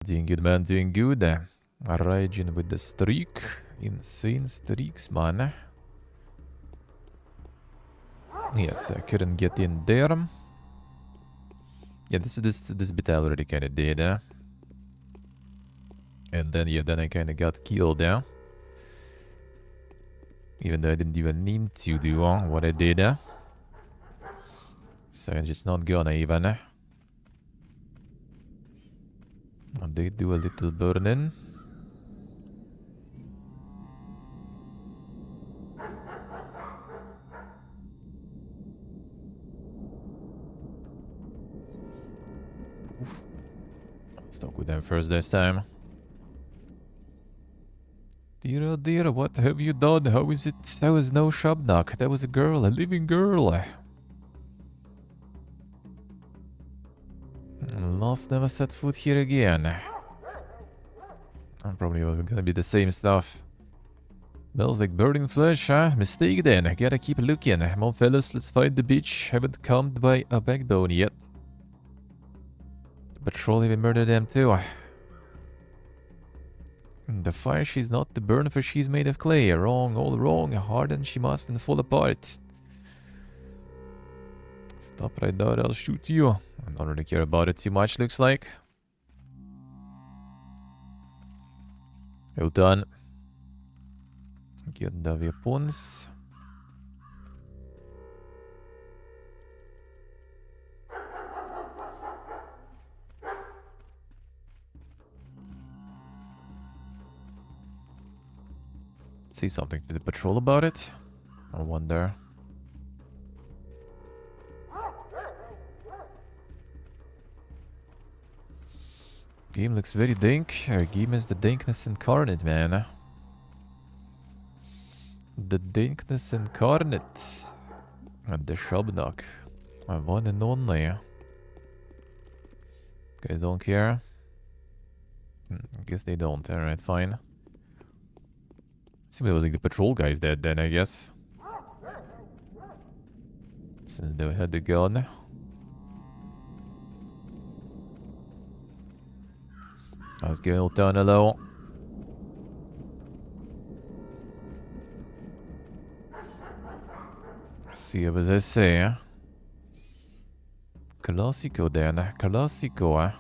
Doing good, man, doing good. Raging with the streak. Insane streaks, man. Yes, I couldn't get in there. Yeah, this bit I already kind of did. And then, yeah, then I kind of got killed, even though I didn't even need to do what I did. So I'm just not gonna even. And they do a little burning. Oof. Stuck with them first this time. Dear, oh dear, what have you done? How is it? That was no shop knock. That was a girl, a living girl. Lost, never set foot here again. Probably was gonna be the same stuff. Smells like burning flesh, huh? Mistake then. Gotta keep looking. Come on, fellas, let's find the bitch. Haven't come by a backbone yet. The patrol even murdered them too. The fire, she's not the burn, for she's made of clay. Wrong, all wrong. Hardened she must and fall apart. Stop right there, I'll shoot you. I don't really care about it too much, looks like. Well done. Get the weapons. Say something to the patrol about it. I wonder. Game looks very dank. Game is the dankness incarnate, man. The dankness incarnate. And the Shabnak. My one and only. Okay, don't care. I guess they don't. Alright, fine. Seems like the patrol guy's dead then, I guess. Since they had the gun. Let's go down low. See what they say. Classico then. Classico.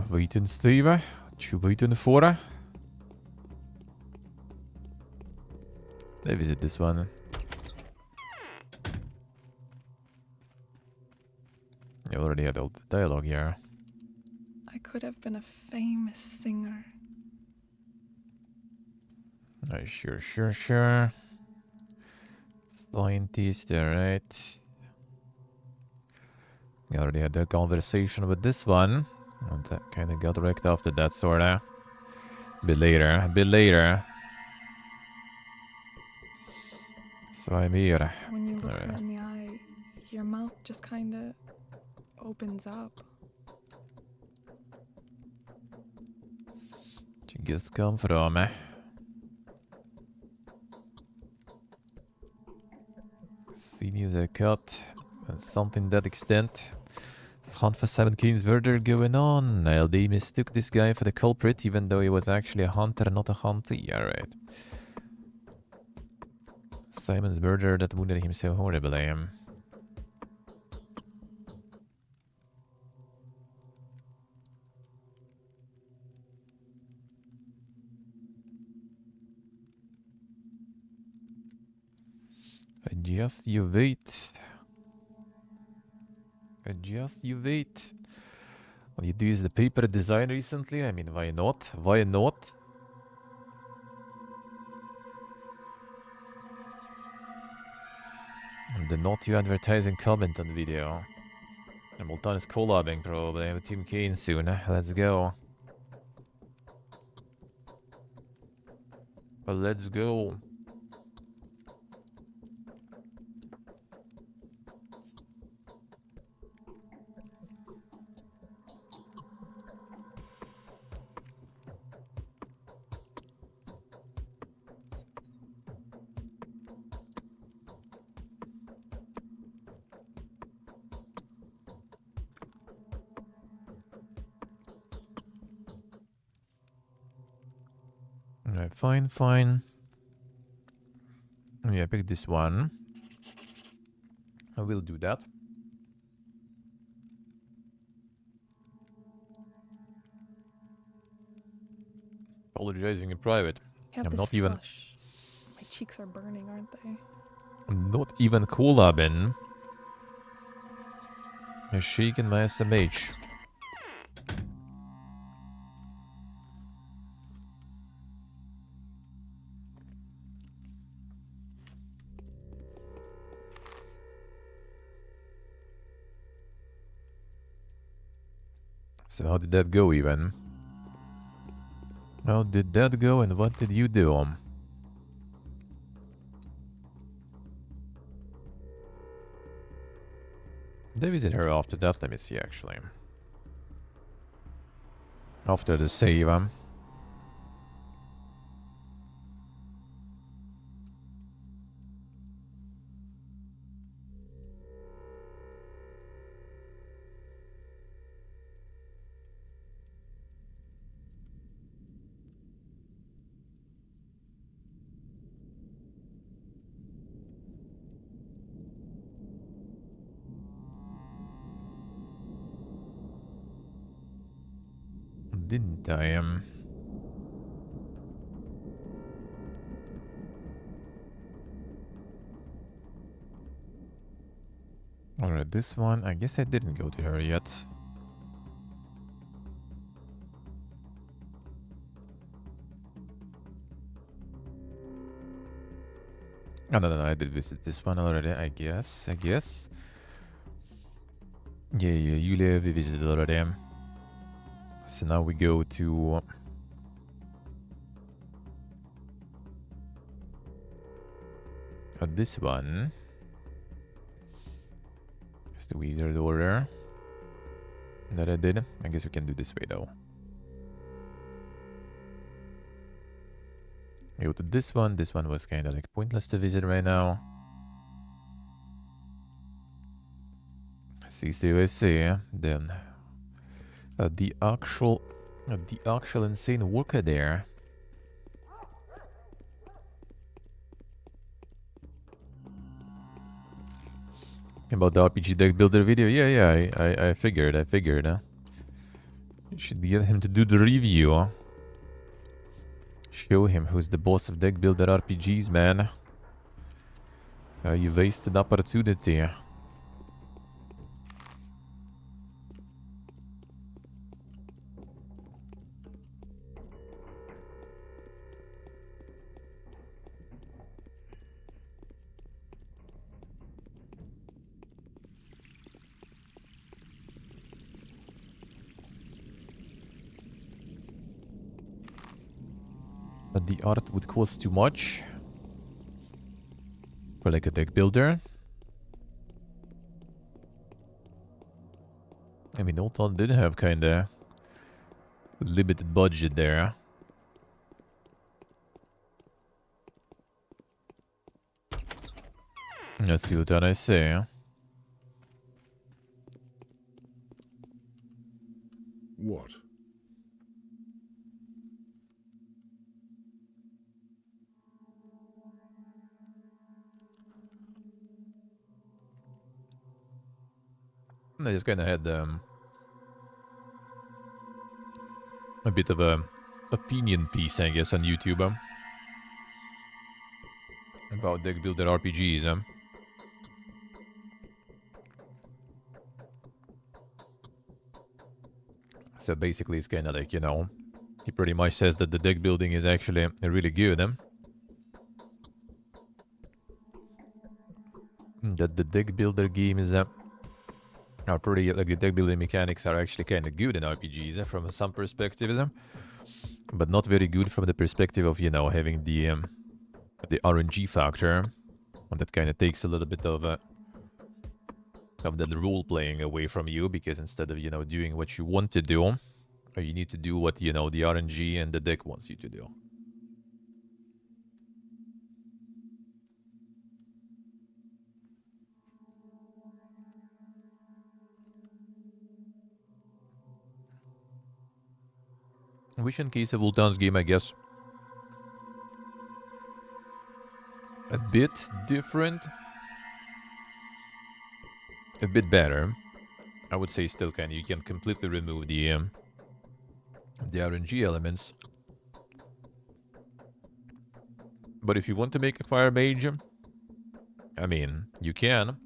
Waiting, Steve. What you waiting for? Let's visit this one. You already had all the dialogue here. I could have been a famous singer. Sure. Scientist, alright. We already had a conversation with this one. And that kind of got wrecked after that, sorta. A bit later. So I'm here. When you look me in the eye, your mouth just kinda opens up. Where'd you just come from, Seniors are cut. And something that extent. This hunt for Simon Keen's murder going on. LD mistook this guy for the culprit, even though he was actually a hunter, not a huntee. Alright. Simon's murder that wounded him so horribly. Just you wait. Just you wait. All you do is the paper design recently. I mean, why not? Why not? And the not you advertising comment on video. Hamilton is collabing probably with Team Kane soon. Let's go. Well, let's go. Alright, fine, fine. Yeah, pick this one. I will do that. Apologizing in private. I have I'm this not even... flush. My cheeks are burning, aren't they? I'm not even collabing. I'm shaking my SMH. So how did that go even? How did that go and what did you do? Did I visit her after that? Let me see actually. After the save, didn't I? Alright, this one, I guess I didn't go to her yet. Oh, no, I did visit this one already, I guess. Yeah, Yulia, we visited already. So now we go to... this one. It's the wizard order that I did. I guess we can do this way though. Go to this one. This one was kind of like pointless to visit right now. See, then the actual insane worker there. About the RPG deck builder video, I figured. You should get him to do the review. Show him who's the boss of deck builder RPGs, man. You wasted opportunity. But the art would cost too much for like a deck builder. I mean, Olton did have kinda limited budget there. Let's see what I say. What? I just kind of had a bit of a opinion piece, I guess, on YouTube about deck builder RPGs. So basically, it's kind of like, you know, he pretty much says that the deck building is actually really good. That the deck builder games are pretty, like the deck building mechanics are actually kind of good in RPGs from some perspectives, but not very good from the perspective of, you know, having the RNG factor. And that kind of takes a little bit of that role playing away from you, because instead of, you know, doing what you want to do, you need to do what, you know, the RNG and the deck wants you to do. Which in case of Ultan's game, I guess, bit different. A bit better. I would say still you can completely remove the RNG elements. But if you want to make a fire mage, I mean, you can.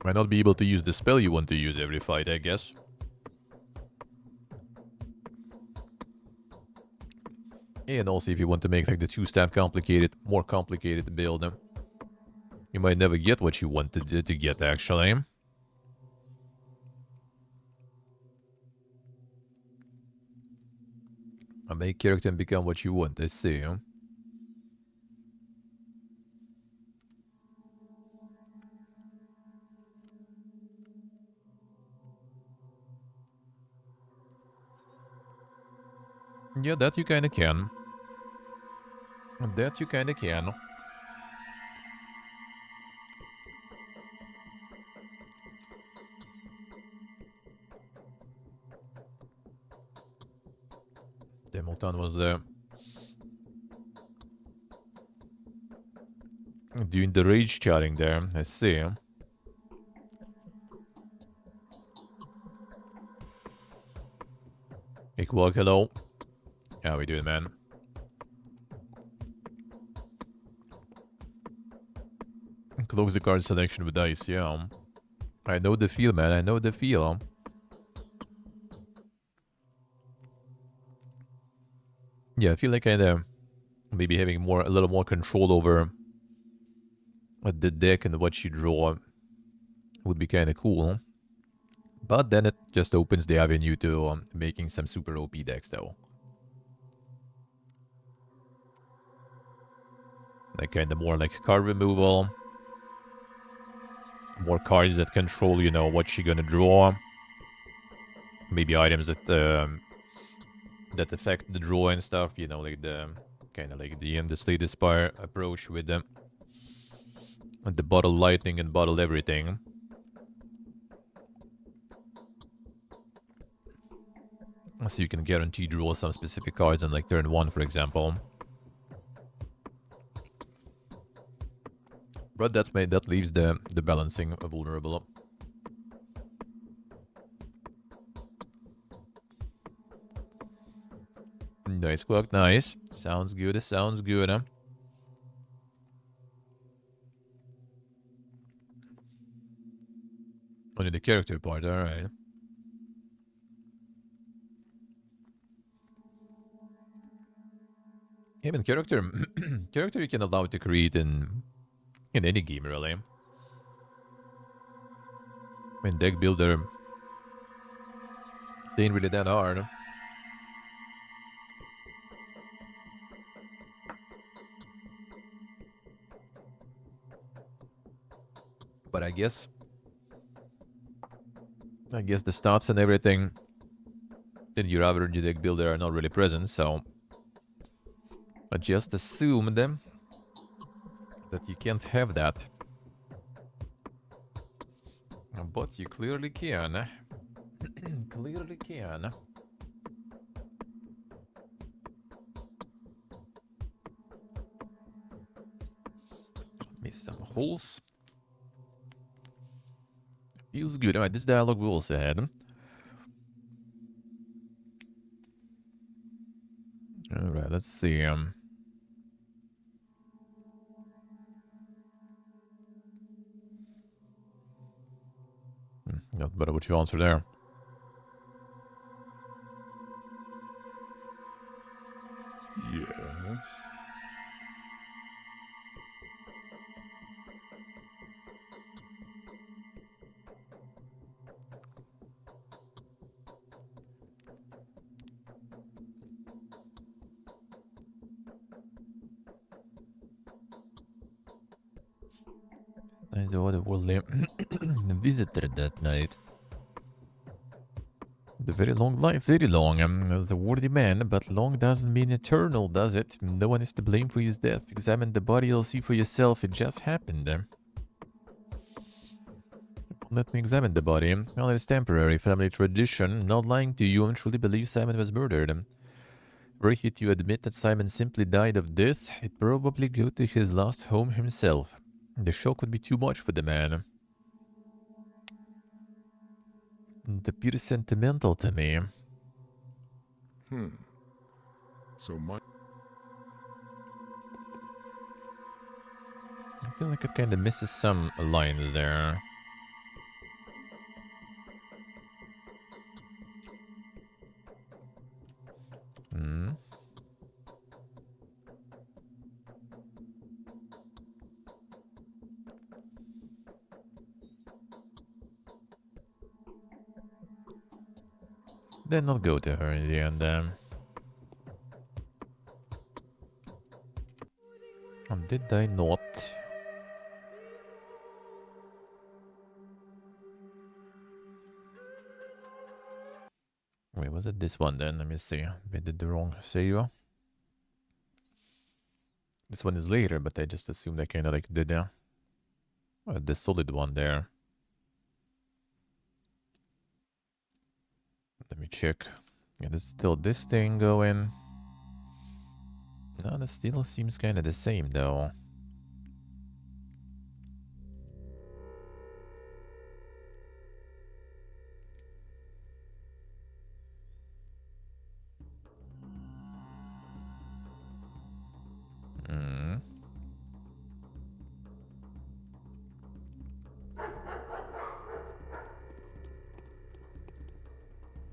Might not be able to use the spell you want to use every fight, I guess. And also if you want to make like the 2-stat more complicated build, you might never get what you wanted to get actually. Make character and become what you want, I see. Yeah, that you kinda can. That you kinda can. Demolton was doing the rage chatting there, I see. Hey, Quag, hello. How we doing, man? Close the card selection with dice, yeah. I know the feel, man. I know the feel. Yeah, I feel like maybe having a little more control over the deck and what you draw would be kind of cool. But then it just opens the avenue to making some super OP decks, though. Like kind of more like card removal. More cards that control, you know, what you're gonna draw. Maybe items that affect the draw and stuff. You know, like the kind of like the Slay the Spire approach with the bottle lightning and bottle everything. So you can guarantee draw some specific cards on like turn 1, for example. But that leaves the balancing vulnerable. Nice work, nice. Sounds good, sounds good, huh? Only the character part, alright. Even character character you can allow to create in any game, really. I mean, deck builder, they ain't really that hard. But I guess the stats and everything in your average deck builder are not really present, so I just assumed that you can't have that. But you clearly can. Clearly can. Miss some holes. Feels good. Alright, this dialogue we also had. Alright, let's see. Not better what you answer there. Yes. I saw the worldly visitor that night. The very long life, very long. The worthy man, but long doesn't mean eternal, does it? No one is to blame for his death. Examine the body, you'll see for yourself. It just happened. Let me examine the body. Well, it's temporary family tradition. Not lying to you, I truly believe Simon was murdered. Were he to admit that Simon simply died of death, he'd probably go to his last home himself. The shock would be too much for the man. It appears sentimental to me. So my... I feel like it kind of misses some lines there. Then I'll go to her in the end. Did I not? Wait, was it this one then? Let me see. I did the wrong save. This one is later, but I just assumed I kind of like did the solid one there. Let me check. Yeah, there's still this thing going. No, that still seems kind of the same though.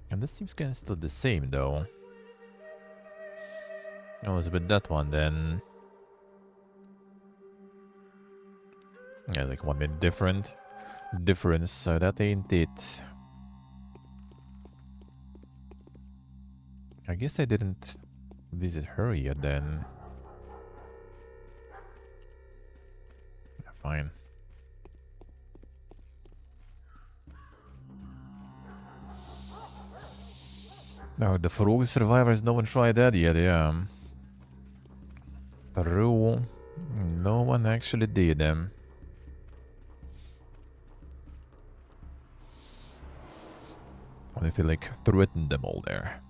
And this seems kind of still the same though. I was with that one then. Yeah, like 1 minute difference, so that ain't it. I guess I didn't visit her yet then. Yeah, fine. Now the Frog survivors, no one tried that yet, yeah. True. No one actually did them. I feel like threatened them all there.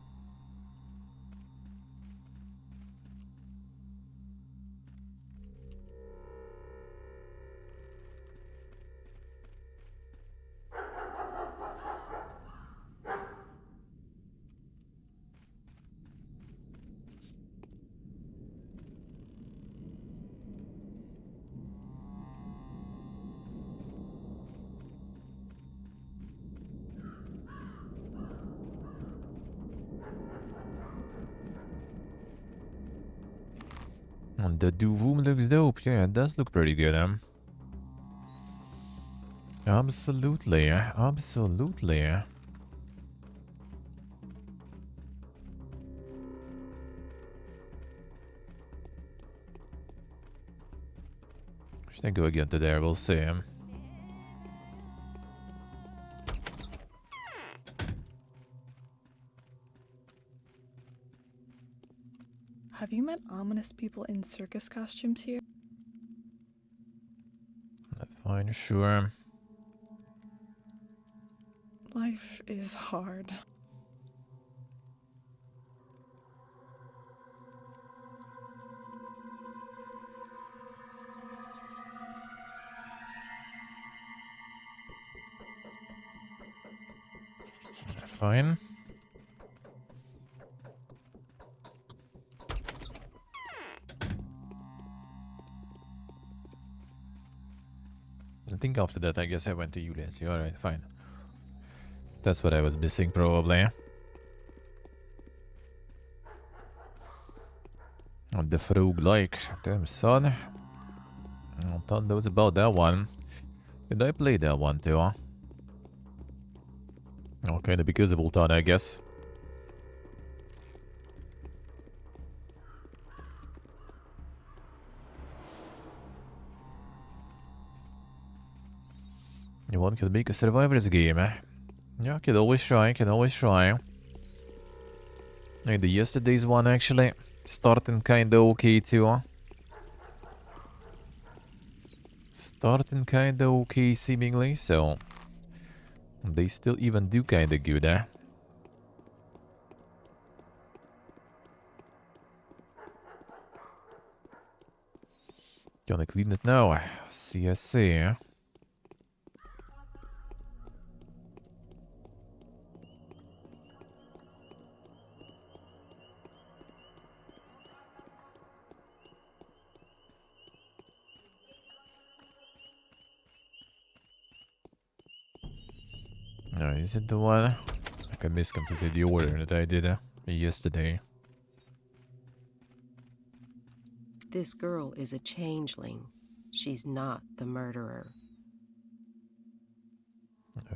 And the Doom looks dope. Yeah, it does look pretty good, Absolutely, absolutely. Should I go again to there? We'll see. Have you met ominous people in circus costumes here? Fine, sure. Life is hard. Fine. I think after that, I guess I went to Julius. Alright, fine. That's what I was missing, probably. Oh, the Frog-like. Damn, son. I thought that was about that one. Did I play that one too, huh? Oh, kinda because of Ultan, I guess. One could make a survivor's game, eh? Yeah, could always try, can always try. Like the yesterday's one, actually. Starting kinda okay too, huh? Starting kinda okay, seemingly, so... They still even do kinda good, eh? Gonna clean it now. CSC. No, is it the one? Like I miscompleted the order that I did yesterday. This girl is a changeling. She's not the murderer.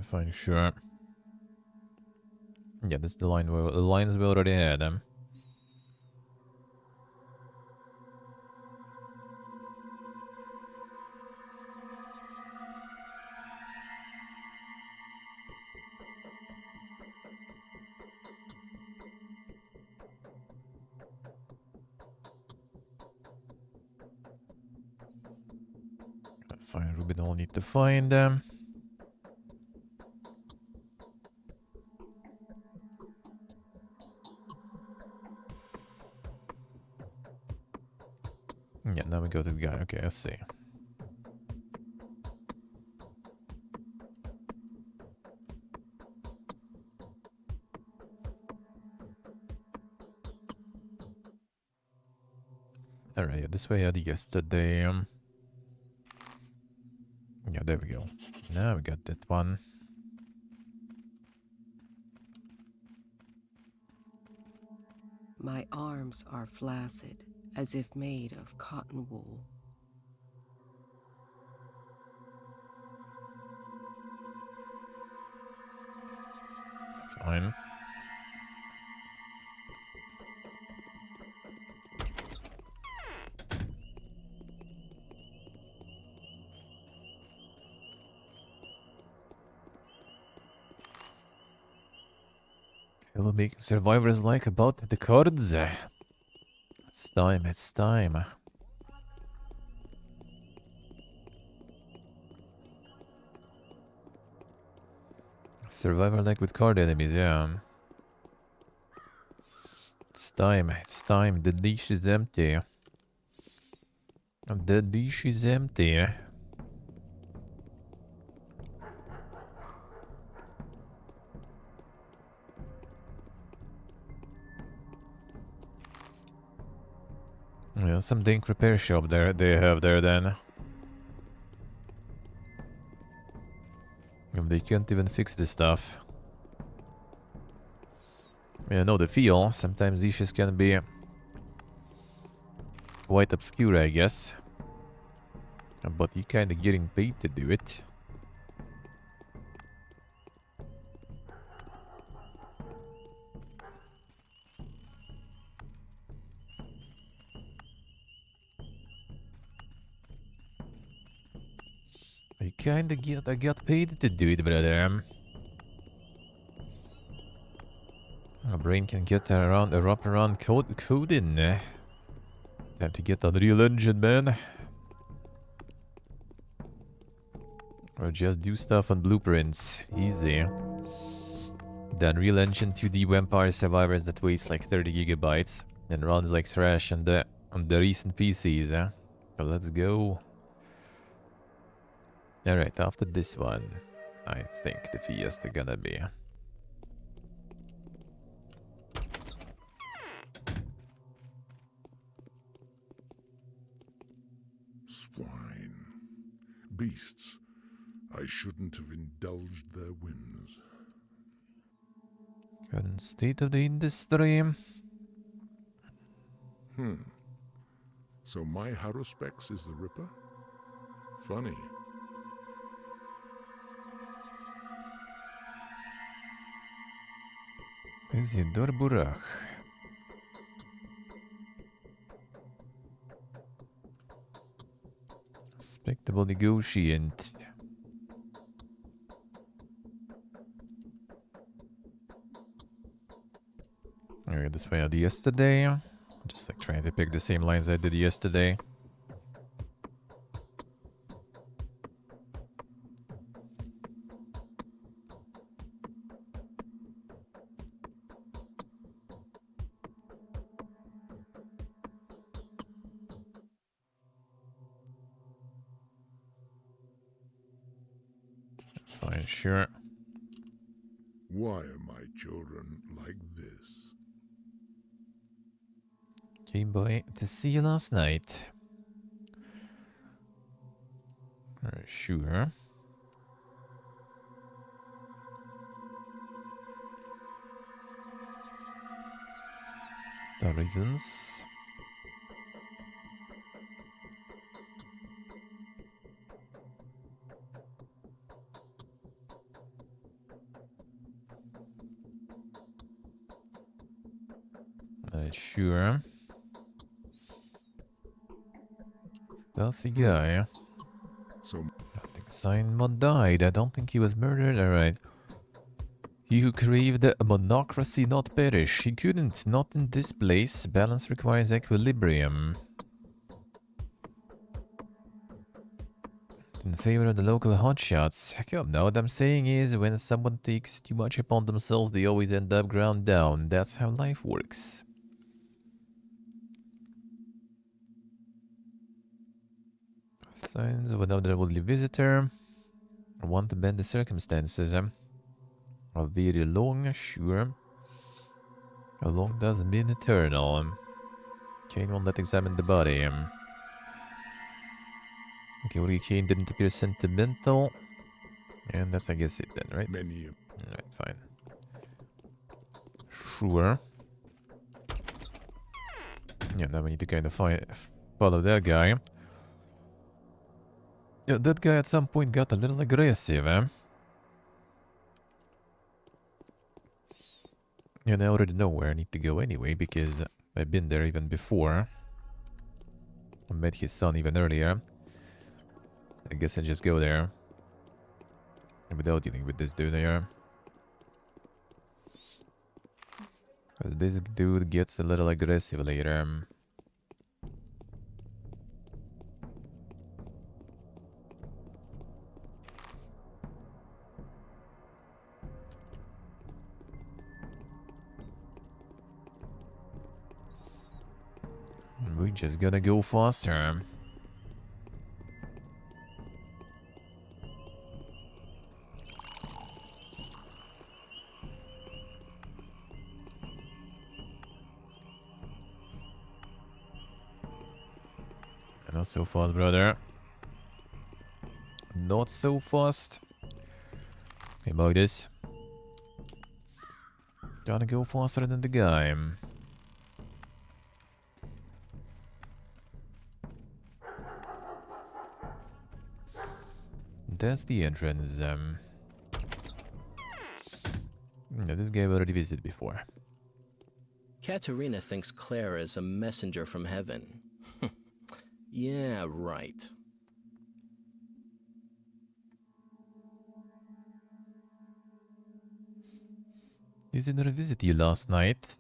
Fine, sure. Yeah, that's the line. The lines we already had. Fine, Ruben, I'll need to find them. Yeah, now we go to the guy. Okay, I see. Alright, yeah, this way I had yesterday. Yeah, there we go. Now we got that one. My arms are flaccid, as if made of cotton wool. Fine. It'll make survivors like about the cards. It's time, it's time. Survivor like with card enemies, yeah. It's time, it's time. The niche is empty. The niche is empty. Yeah, some dink repair shop there they have there then. They can't even fix this stuff. Yeah, no, the feel. Sometimes issues can be quite obscure, I guess. But you're kinda getting paid to do it. I got paid to do it, brother. My brain can get around a wrap around coding. Time to get Unreal Engine, man. Or just do stuff on blueprints. Easy. The Unreal Engine 2D Vampire Survivors that weighs like 30 gigabytes and runs like trash on the recent PCs, So let's go. Alright, after this one, I think the Fiesta gonna be. Swine. Beasts. I shouldn't have indulged their whims. Current state of the industry. So my Haruspex is the Ripper? Funny. Isidor Burach. Respectable negotiant. Alright, this way I did yesterday. Just like trying to pick the same lines I did yesterday. Fine, sure. Why are my children like this? Game boy, to see you last night. Sure. The reasons. Sure. Stealthy guy. So I think Simon died. I don't think he was murdered. Alright. He who craved monocracy not perish. He couldn't. Not in this place. Balance requires equilibrium. In favor of the local hotshots. Come now, what I'm saying is when someone takes too much upon themselves, they always end up ground down. That's how life works. Signs of an otherworldly visitor. I want to bend the circumstances. A very long, sure. How long doesn't mean eternal. Kane won't let examine the body. Okay, well, Kane didn't appear sentimental. And that's, I guess, it then, right? many Alright, fine. Sure. Yeah, now we need to kind of follow that guy. Yeah, that guy at some point got a little aggressive, eh? And I already know where I need to go anyway, because I've been there even before. I met his son even earlier. I guess I just go there. Without dealing with this dude here. This dude gets a little aggressive later. We just gotta go faster. Not so fast, brother. Not so fast. Hey, about this. Gotta go faster than the guy. That's the entrance. Yeah, this guy I've already visited before. Katerina thinks Claire is a messenger from heaven. Yeah, right. Didn't visit you last night.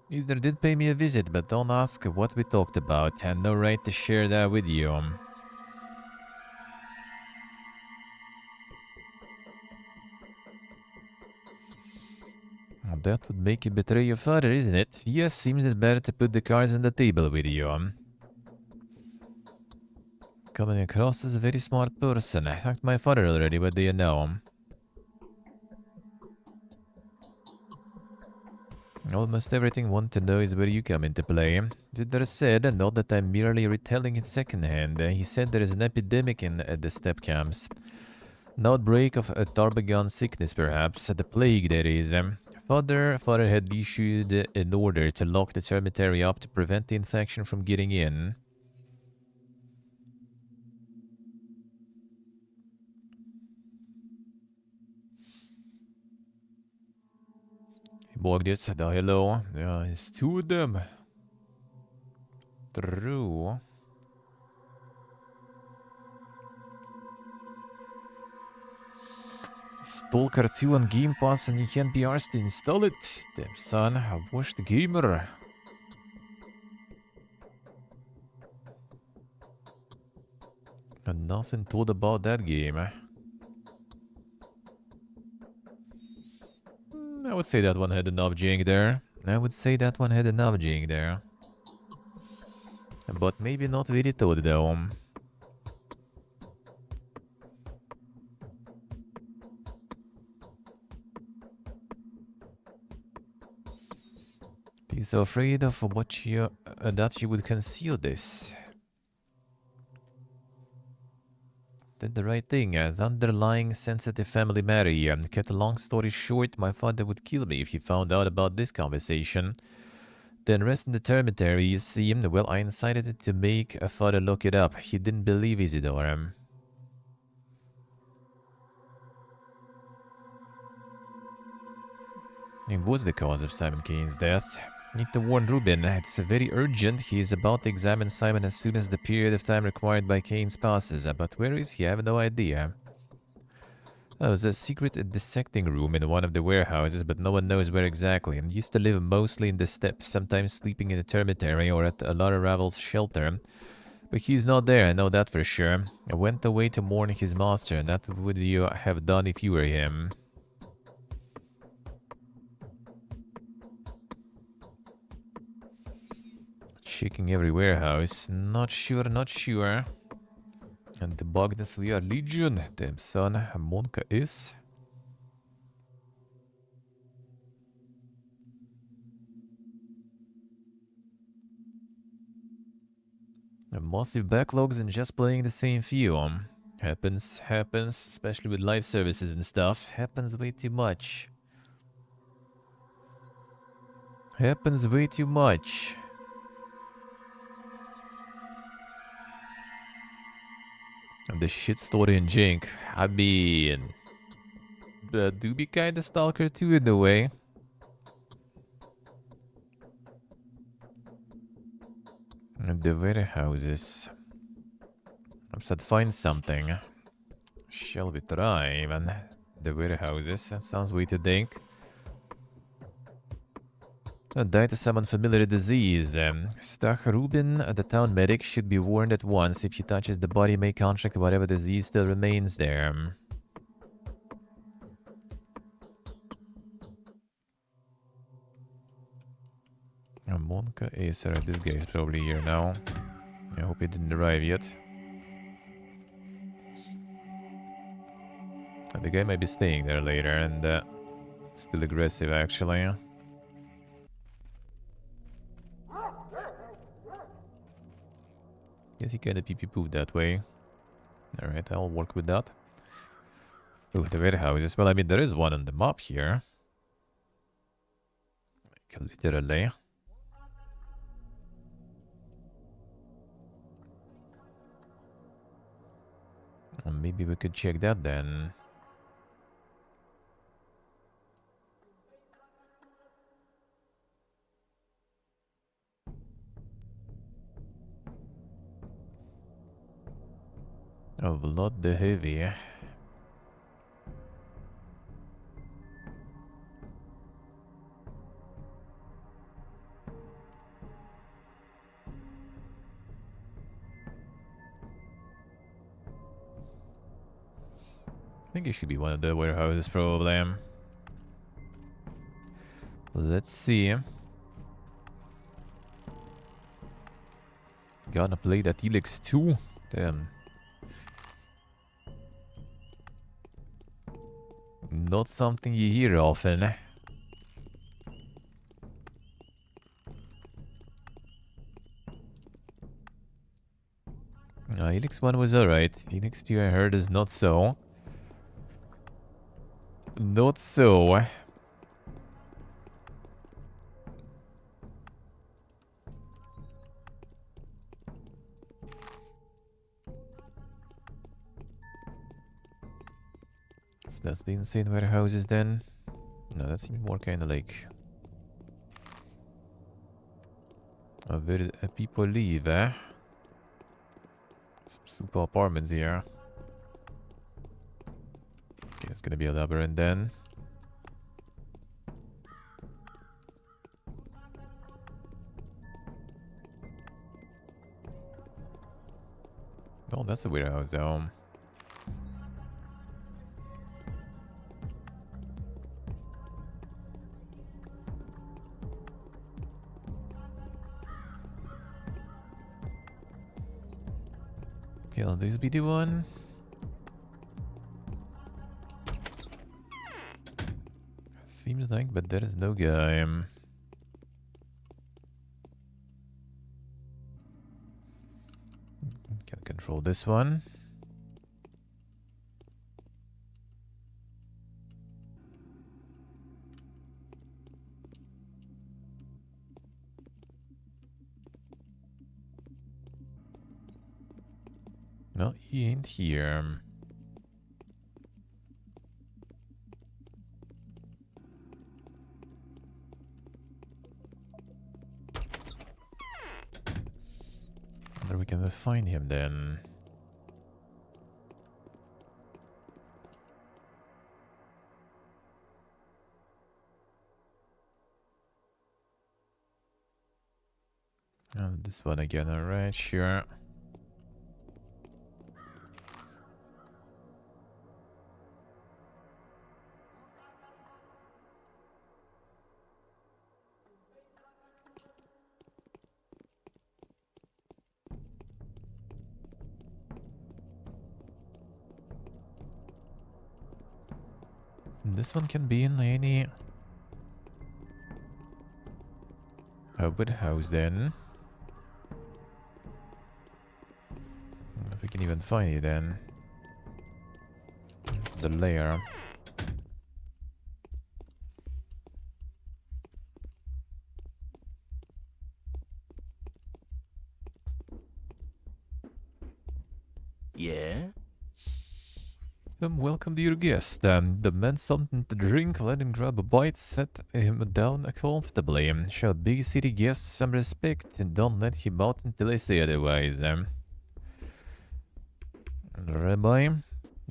Either did pay me a visit, but don't ask what we talked about, and no right to share that with you. That would make you betray your father, isn't it? Yes, seems it better to put the cards on the table with you. Coming across as a very smart person. I talked to my father already, what do you know? Almost everything I want to know is where you come into play. Zidar said, not that I'm merely retelling it secondhand. He said there is an epidemic in the step camps. An outbreak of a Tarbagan sickness, perhaps. The plague, that is. Father had issued an order to lock the cemetery up to prevent the infection from getting in. Bogdis, hello. Yeah, it's two of them. True. Stalker 2 on Game Pass and you can't be arsed to install it. Damn son, I wish the gamer. And nothing told about that game. I would say that one had enough jing there. But maybe not very told though. He's so afraid of what you that you would conceal this. Did the right thing as underlying sensitive family matter. Cut a long story short, my father would kill me if he found out about this conversation. Then rest in the cemetery, you see. Well, I incited it to make a father look it up. He didn't believe Isidore. It was the cause of Simon Kane's death. Need to warn Ruben, it's very urgent. He is about to examine Simon as soon as the period of time required by Kane's passes. But where is he? I have no idea. Oh, there's a secret dissecting room in one of the warehouses, but no one knows where exactly. I used to live mostly in the steppes, sometimes sleeping in a termitary or at a lot of Ravel's shelter. But he's not there, I know that for sure. I went away to mourn his master, and that would you have done if you were him. Checking every warehouse. Not sure, not sure. And the Bognes we are Legion. Dem son Monka is. Massive backlogs and just playing the same few. Happens, especially with live services and stuff. Happens way too much. Happens way too much. And the shit story in Jink. I mean, do be kinda stalker too in a way. And the warehouses. I said find something. Shall we try, man? The warehouses. That sounds way too dank. Died to some unfamiliar disease. Stach Rubin, the town medic, should be warned at once. If he touches the body, may contract whatever disease still remains there. Monka Acer, this guy is probably here now. I hope he didn't arrive yet. The guy might be staying there later and still aggressive actually. Guess he kinda pee-pee-pooed that way. Alright, I'll work with that. Oh, the warehouses. Well, I mean, there is one on the map here. Like, literally. Well, maybe we could check that then. Oh, Blood the Heavy. I think it should be one of the warehouses, probably. Let's see. Gonna play that Helix too. Damn. Not something you hear often. Helix 1 was alright. Helix 2 I heard is not so. Not so. So that's the insane warehouses then. No, that seems more kind of like where people live, eh? Some super apartments here. Okay, it's gonna be a labyrinth then. Oh, that's a warehouse though. Kill this be the one. Seems like, but there is no guy. Control this one. No, he ain't here. Where we can find him then? And this one again, alright, sure. This one can be in any Hubbard house then. If we can even find it then. It's the lair. Yeah? Welcome to your guest. Demand something to drink, let him grab a bite, set him down comfortably. Show big city guests some respect, and don't let him out until I say otherwise. Rabbi,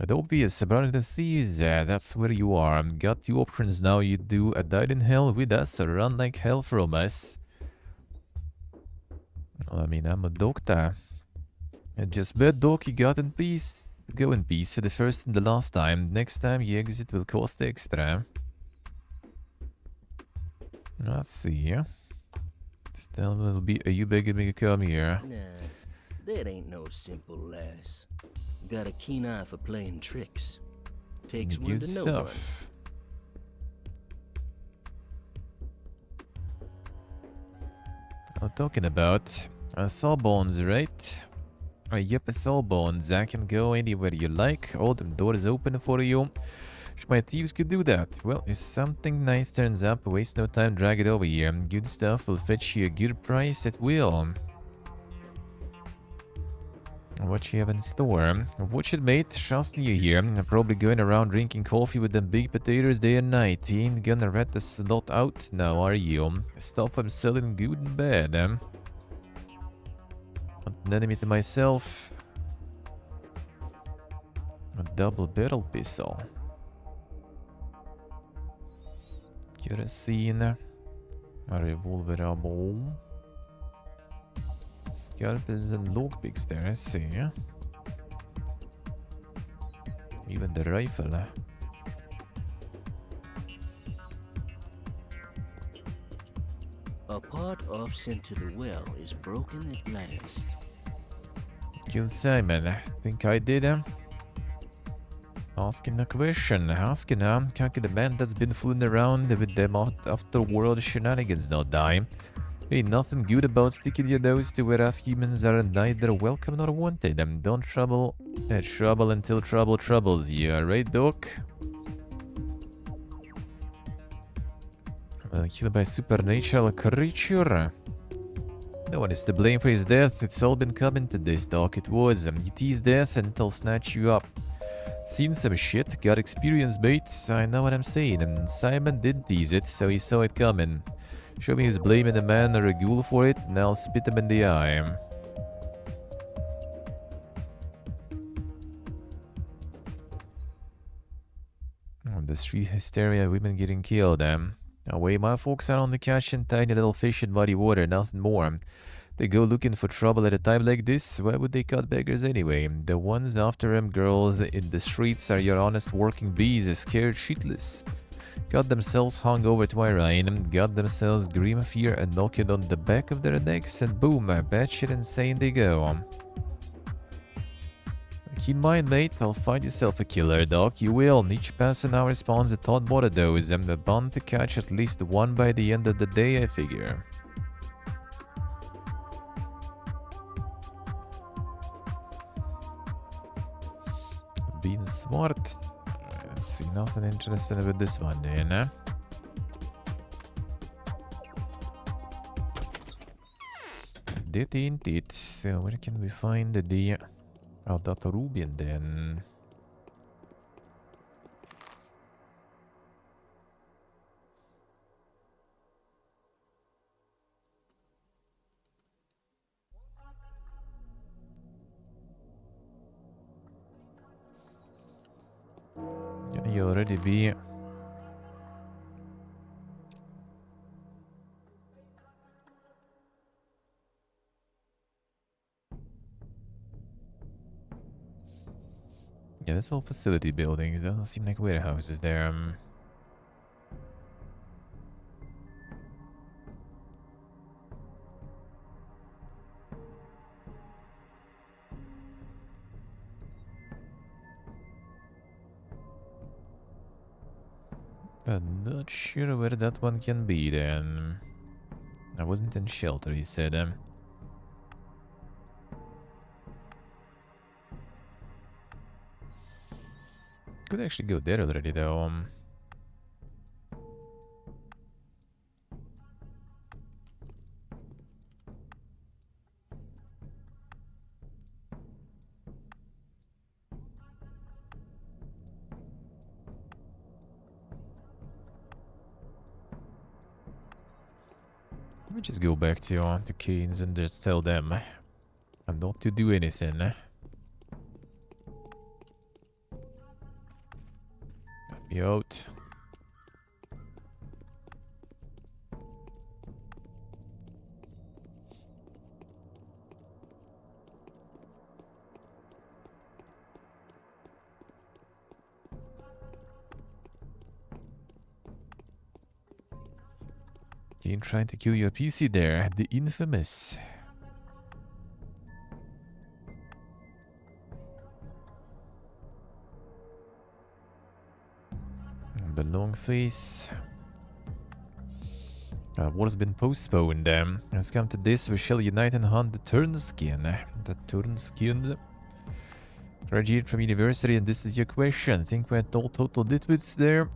don't be a surprise the thieves, that's where you are. Got two options now, you do a die in hell with us, or run like hell from us. I mean, I'm a doctor. And just bet, doc, you got in peace. Go in peace for the first and the last time. Next time you exit will cost extra. Let's see. Still will be you begging me to come here. Nah, that ain't no simple lass. Got a keen eye for playing tricks. Takes one Good to know one. stuff. I'm talking about Sawbones, right? Yep, Sawbones. I can go anywhere you like. All them doors open for you. Wish my thieves could do that. Well, if something nice turns up, waste no time, drag it over here. Good stuff will fetch you a good price at will. What you have in store? Watch it, mate. Trusting you here. I'm probably going around drinking coffee with them big potatoes day and night. You ain't gonna rat the slot out now, are you? Stuff I'm selling good and bad, An enemy to myself. A double barrel pistol. Kerosene. A revolver ammo. Scalpels and lockpicks there, I see. Even the rifle. A part off sent to the well is broken at last. Kill Simon. Think I did him? Asking a question. Asking can't get the man that's been fooling around with them afterworld shenanigans no dime. Ain't nothing good about sticking your nose to where us humans are neither welcome nor wanted. Don't trouble until trouble troubles you, alright, Doc? Killed by supernatural creature. No one is to blame for his death. It's all been coming to this, Doc. It was. You tease death and it'll snatch you up. Seen some shit, got experience, mates. I know what I'm saying. And Simon did tease it, so he saw it coming. Show me he's blaming a man or a ghoul for it, and I'll spit him in the eye. Oh, the street hysteria, women getting killed, Away, my folks are on the catch and tiny little fish in muddy water, nothing more. They go looking for trouble at a time like this. Why would they cut beggars anyway? The ones after them girls in the streets are your honest working bees, scared shitless. Got themselves hung over to Irene, got themselves grim fear and knocking on the back of their necks, and boom, batshit insane they go. Keep in mind, mate, I'll find yourself a killer, Doc. You will. Each passing hour spawns a thought more of those. I'm bound to catch at least one by the end of the day, I figure. Smart. Let's see, nothing interesting with this one then, eh? That ain't it. So where can we find the... Oh, that Rubian then. Can you already be... Yeah, that's all facility buildings. Doesn't seem like warehouses there. I'm not sure where that one can be then. I wasn't in shelter, he said. Could actually go there already though. Let me just go back to Keynes and just tell them not to do anything. Let me out. Kane trying to kill your PC there, the infamous. The long face. What has been postponed? Has come to this. We shall unite and hunt the Turnskin. The Turnskin. Graduate from university, and this is your question. Think we're all total ditwits there?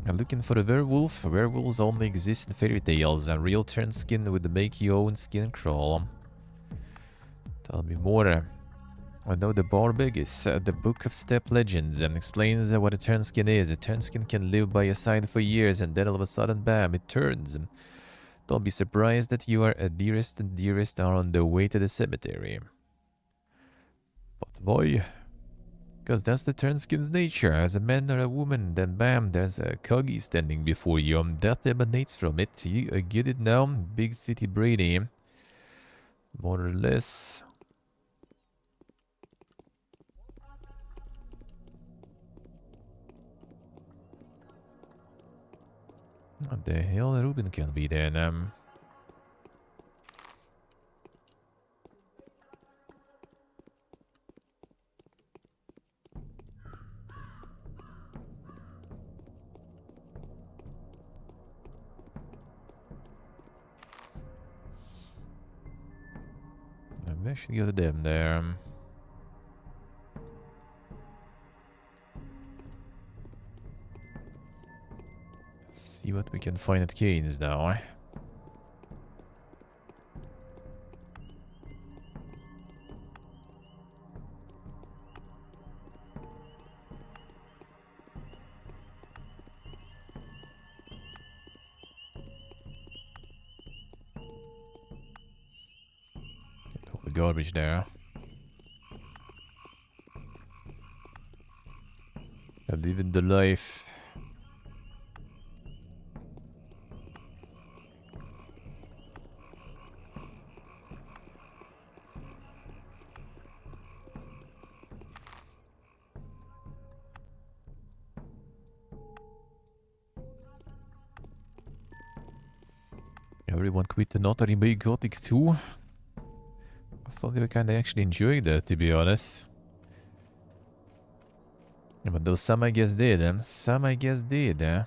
Looking for a werewolf? Werewolves only exist in fairy tales. A real Turnskin would make your own skin crawl. Tell me more. I know the Barbegus, the Book of Steppe Legends, and explains what a Turnskin is. A Turnskin can live by your side for years, and then all of a sudden, bam, it turns. Don't be surprised that your dearest and dearest are on their way to the cemetery. But boy, because that's the Turnskin's nature. As a man or a woman, then bam, there's a Coggy standing before you. Death emanates from it. You get it now? Big City Brady. More or less. What the hell Ruben can be then? I'm actually got them there. See what we can find at Keynes now. Get all the garbage there. I live in the life. Everyone quit the notary by Gothic 2. I thought they were kind of actually enjoying that, to be honest. Yeah, but those some I guess did, Some I guess did,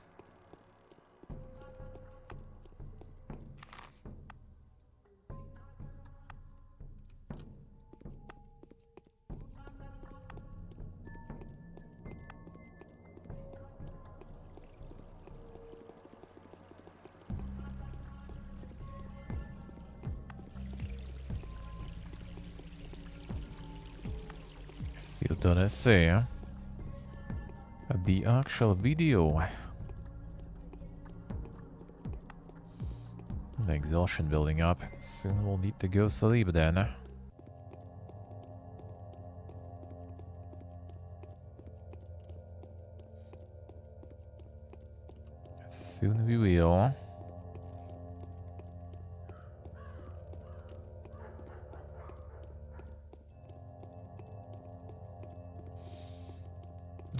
Don't say. The actual video. The exhaustion building up. Soon we'll need to go sleep then. Soon we will.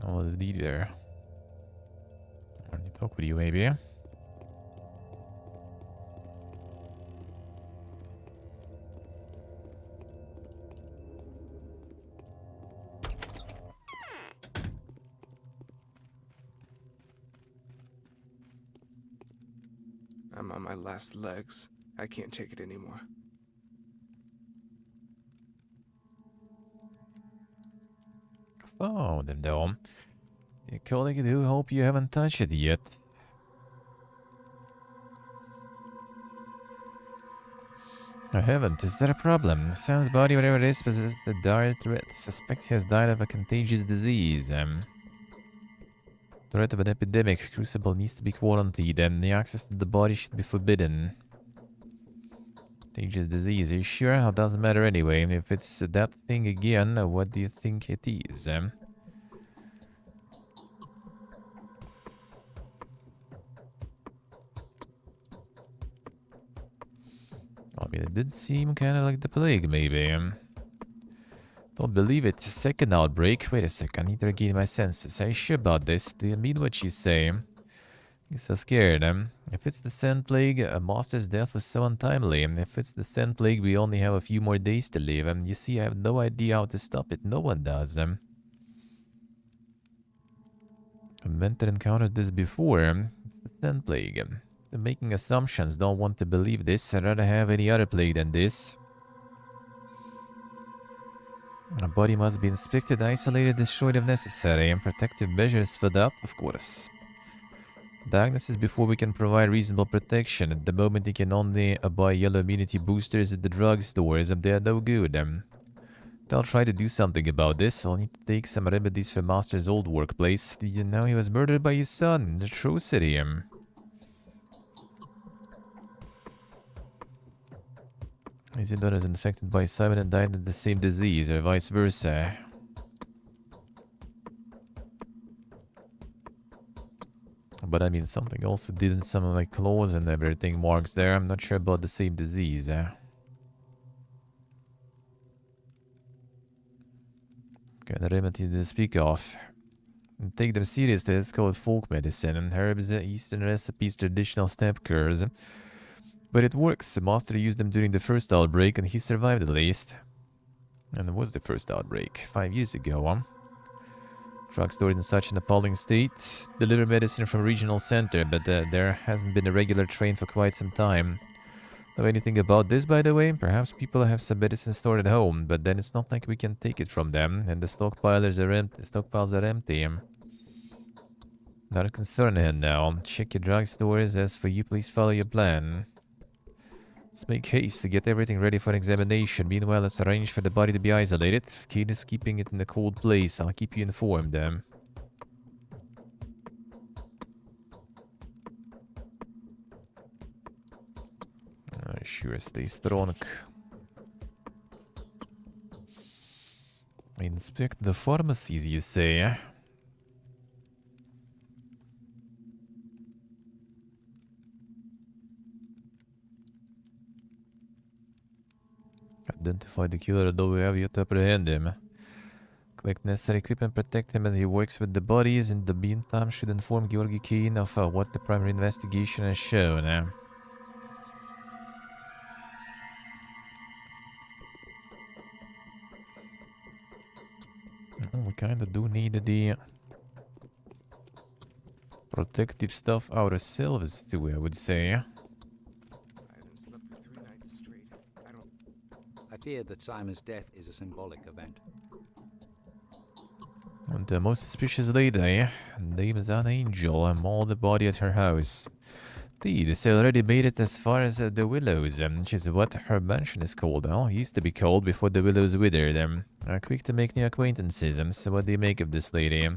Oh, the D there. I need to talk with you, maybe. I'm on my last legs. I can't take it anymore. Oh, them though. Your colleague do hope you haven't touched it yet. I haven't. Is that a problem? Sam's body, whatever it is, possesses a dire threat. Suspect he has died of a contagious disease. Threat of an epidemic. Crucible needs to be quarantined, and the access to the body should be forbidden. Contagious disease. Are you sure? It doesn't matter anyway. If it's that thing again, what do you think it is? I mean, it did seem kind of like the plague, maybe. Don't believe it. Second outbreak. Wait a sec. I need to regain my senses. Are you sure about this? Do you mean what you say? You're so scared. If it's the Sand Plague, a master's death was so untimely. If it's the Sand Plague, we only have a few more days to live. You see, I have no idea how to stop it. No one does. I meant to encounter this before. It's the Sand Plague. I'm making assumptions. Don't want to believe this. I'd rather have any other plague than this. A body must be inspected, isolated, destroyed if necessary, and protective measures for that, of course. Diagnosis before we can provide reasonable protection. At the moment, you can only buy yellow immunity boosters at the drugstores, and they're no good. I'll try to do something about this. I'll need to take some remedies from Master's old workplace. Did you know he was murdered by his son in the True City? His daughter is infected by Simon and died of the same disease, or vice versa. But I mean, something also did in some of my clothes and everything marks there. I'm not sure about the same disease. Okay, the remedy to speak of. And take them seriously. It's called folk medicine and herbs, Eastern recipes, traditional step cures. But it works. The master used them during the first outbreak and he survived at least. And it was the first outbreak 5 years ago. Drugstore in such an appalling state. Deliver medicine from regional center, but there hasn't been a regular train for quite some time. Know anything about this, by the way? Perhaps people have some medicine stored at home, but then it's not like we can take it from them, and the stockpiles are empty. Not a concern here now. Check your drugstores. As for you, please follow your plan. Let's make haste to get everything ready for examination. Meanwhile, let's arrange for the body to be isolated. Keen is keeping it in a cold place. I'll keep you informed. Sure, stay strong. Inspect the pharmacies, you say? Identify the killer, although we have yet to apprehend him. Collect necessary equipment, protect him as he works with the bodies. In the meantime, should inform Georgi Keen of what the primary investigation has shown. We kinda do need the protective stuff ourselves too, I would say. I haven't slept for 3 nights straight. I fear that Simon's death is a symbolic event. And the most suspicious lady, name is an angel, and mauled the body at her house. Indeed, so already made it as far as the Willows, which is what her mansion is called now. Used to be called before the Willows withered. Quick to make new acquaintances. So what do you make of this lady?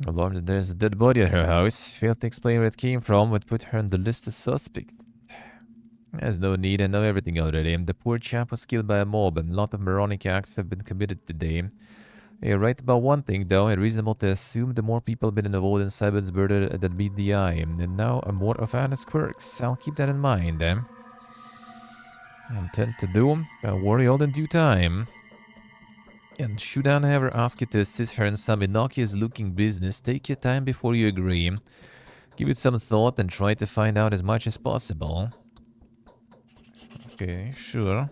Alarmed that there's a dead body at her house. Failed to explain where it came from, would put her on the list as suspect. There's no need, I know everything already. The poor chap was killed by a mob, and a lot of moronic acts have been committed today. You're right about one thing, though. It's reasonable to assume the more people have been involved in Simon's murder that meet the eye. And now more of Anna's quirks. I'll keep that in mind. I intend to do. I'll worry all in due time. And should Anna ever ask you to assist her in some innocuous-looking business, take your time before you agree. Give it some thought and try to find out as much as possible. Okay, sure.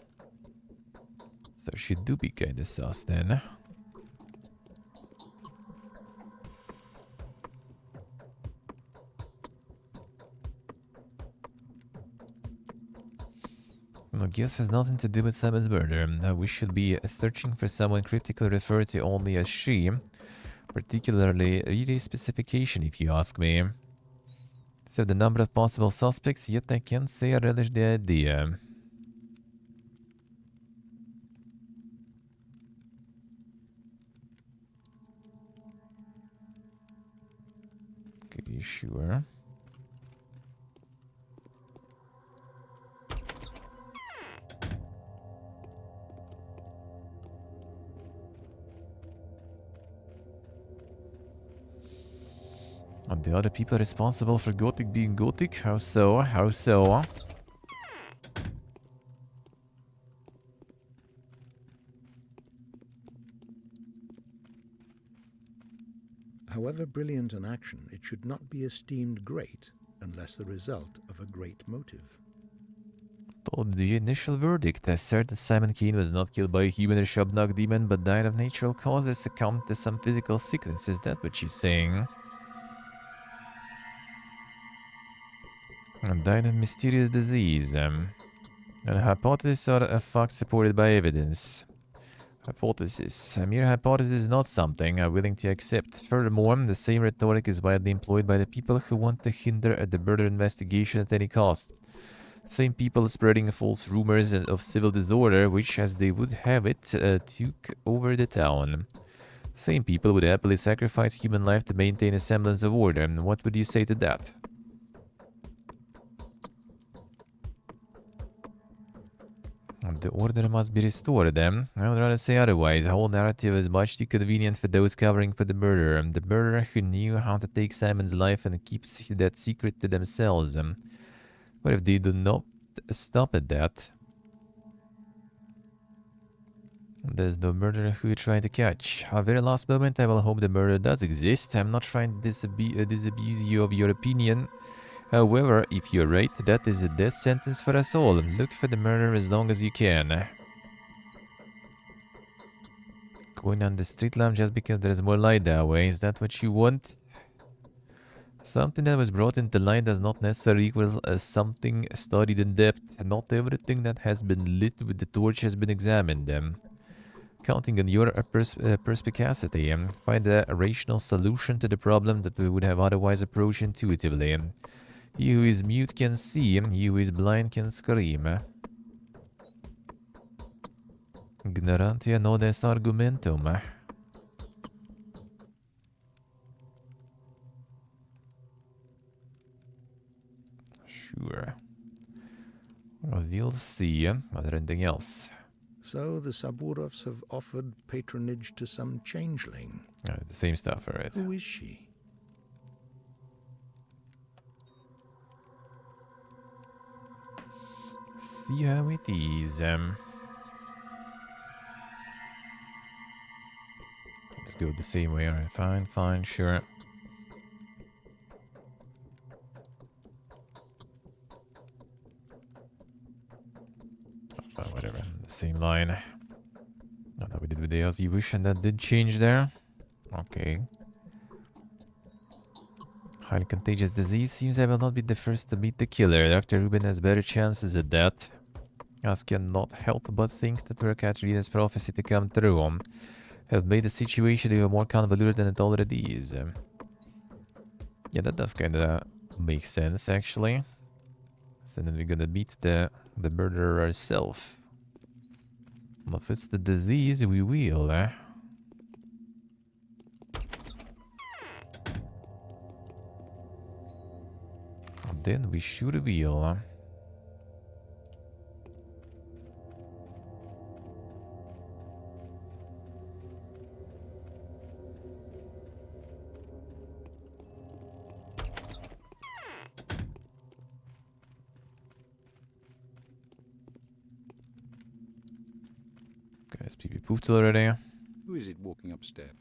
So she do be kinda sus then. Well, guess has nothing to do with Simon's murder. We should be searching for someone cryptically referred to only as she. Particularly really specification, if you ask me. So the number of possible suspects, yet I can't say I relish the idea. Okay, sure. Are the other people responsible for Gothic being Gothic? How so? How so? However brilliant an action, it should not be esteemed great unless the result of a great motive. Told the initial verdict asserted that Simon Keane was not killed by a human or Shubnug demon but died of natural causes, succumbed to some physical sickness. Is that what she's saying? And died of mysterious disease. A hypothesis or a fact supported by evidence? Hypothesis. A mere hypothesis is not something I'm willing to accept. Furthermore, the same rhetoric is widely employed by the people who want to hinder the murder investigation at any cost. Same people spreading false rumors of civil disorder, which, as they would have it, took over the town. Same people would happily sacrifice human life to maintain a semblance of order. What would you say to that? The order must be restored, then. I would rather say otherwise. The whole narrative is much too convenient for those covering for the murderer. The murderer who knew how to take Simon's life and keeps that secret to themselves. What if they do not stop at that? There's no murderer who you try to catch. At the very last moment, I will hope the murderer does exist. I'm not trying to disabuse you of your opinion. However, if you're right, that is a death sentence for us all. Look for the murderer as long as you can. Going on the street lamp just because there's more light that way, is that what you want? Something that was brought into light does not necessarily equal something studied in depth. Not everything that has been lit with the torch has been examined. Counting on your perspicacity, find a rational solution to the problem that we would have otherwise approached intuitively. He who is mute can see, he who is blind can scream. Ignorantia non est argumentum. Sure. Well, we'll see. Are there anything else? So the Saburovs have offered patronage to some changeling. The same stuff, alright. Who is she? See how it is. Let's go the same way. Alright, fine, fine, sure. Fine, whatever. The same line. No, we did with the else you wish, and that did change there. Okay. Highly contagious disease. Seems I will not be the first to meet the killer. Dr. Rubin has better chances at that. As cannot help but think that were Katerina's prophecy to come true, have made the situation even more convoluted than it already is. Yeah, that does kind of make sense, actually. So then we're gonna beat the murderer herself. Well, if it's the disease, we will, eh? Then we should will. Guys, PP pooped already. Who is it walking upstairs?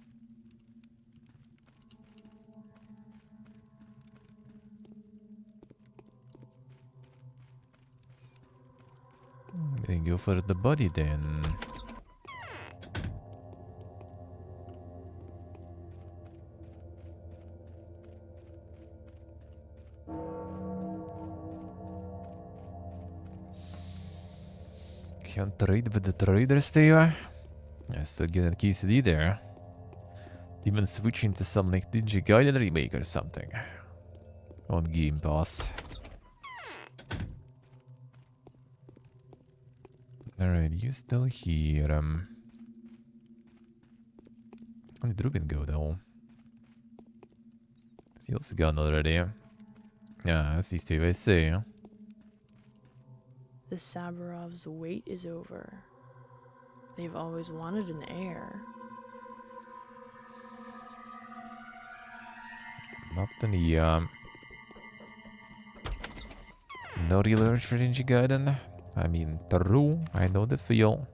Then go for the body then. Can't trade with the traders there. I still get a KCD there. Even switching to some like Digi Gaiden remake or something. On Game Pass. Alright, you still here. Where did Ruben go though? He also gone already. Yeah, that's these two I see. The Saburovs' wait is over. They've always wanted an heir. Not any, no real urge for Ninja Gaiden. I mean, true, I know the feel.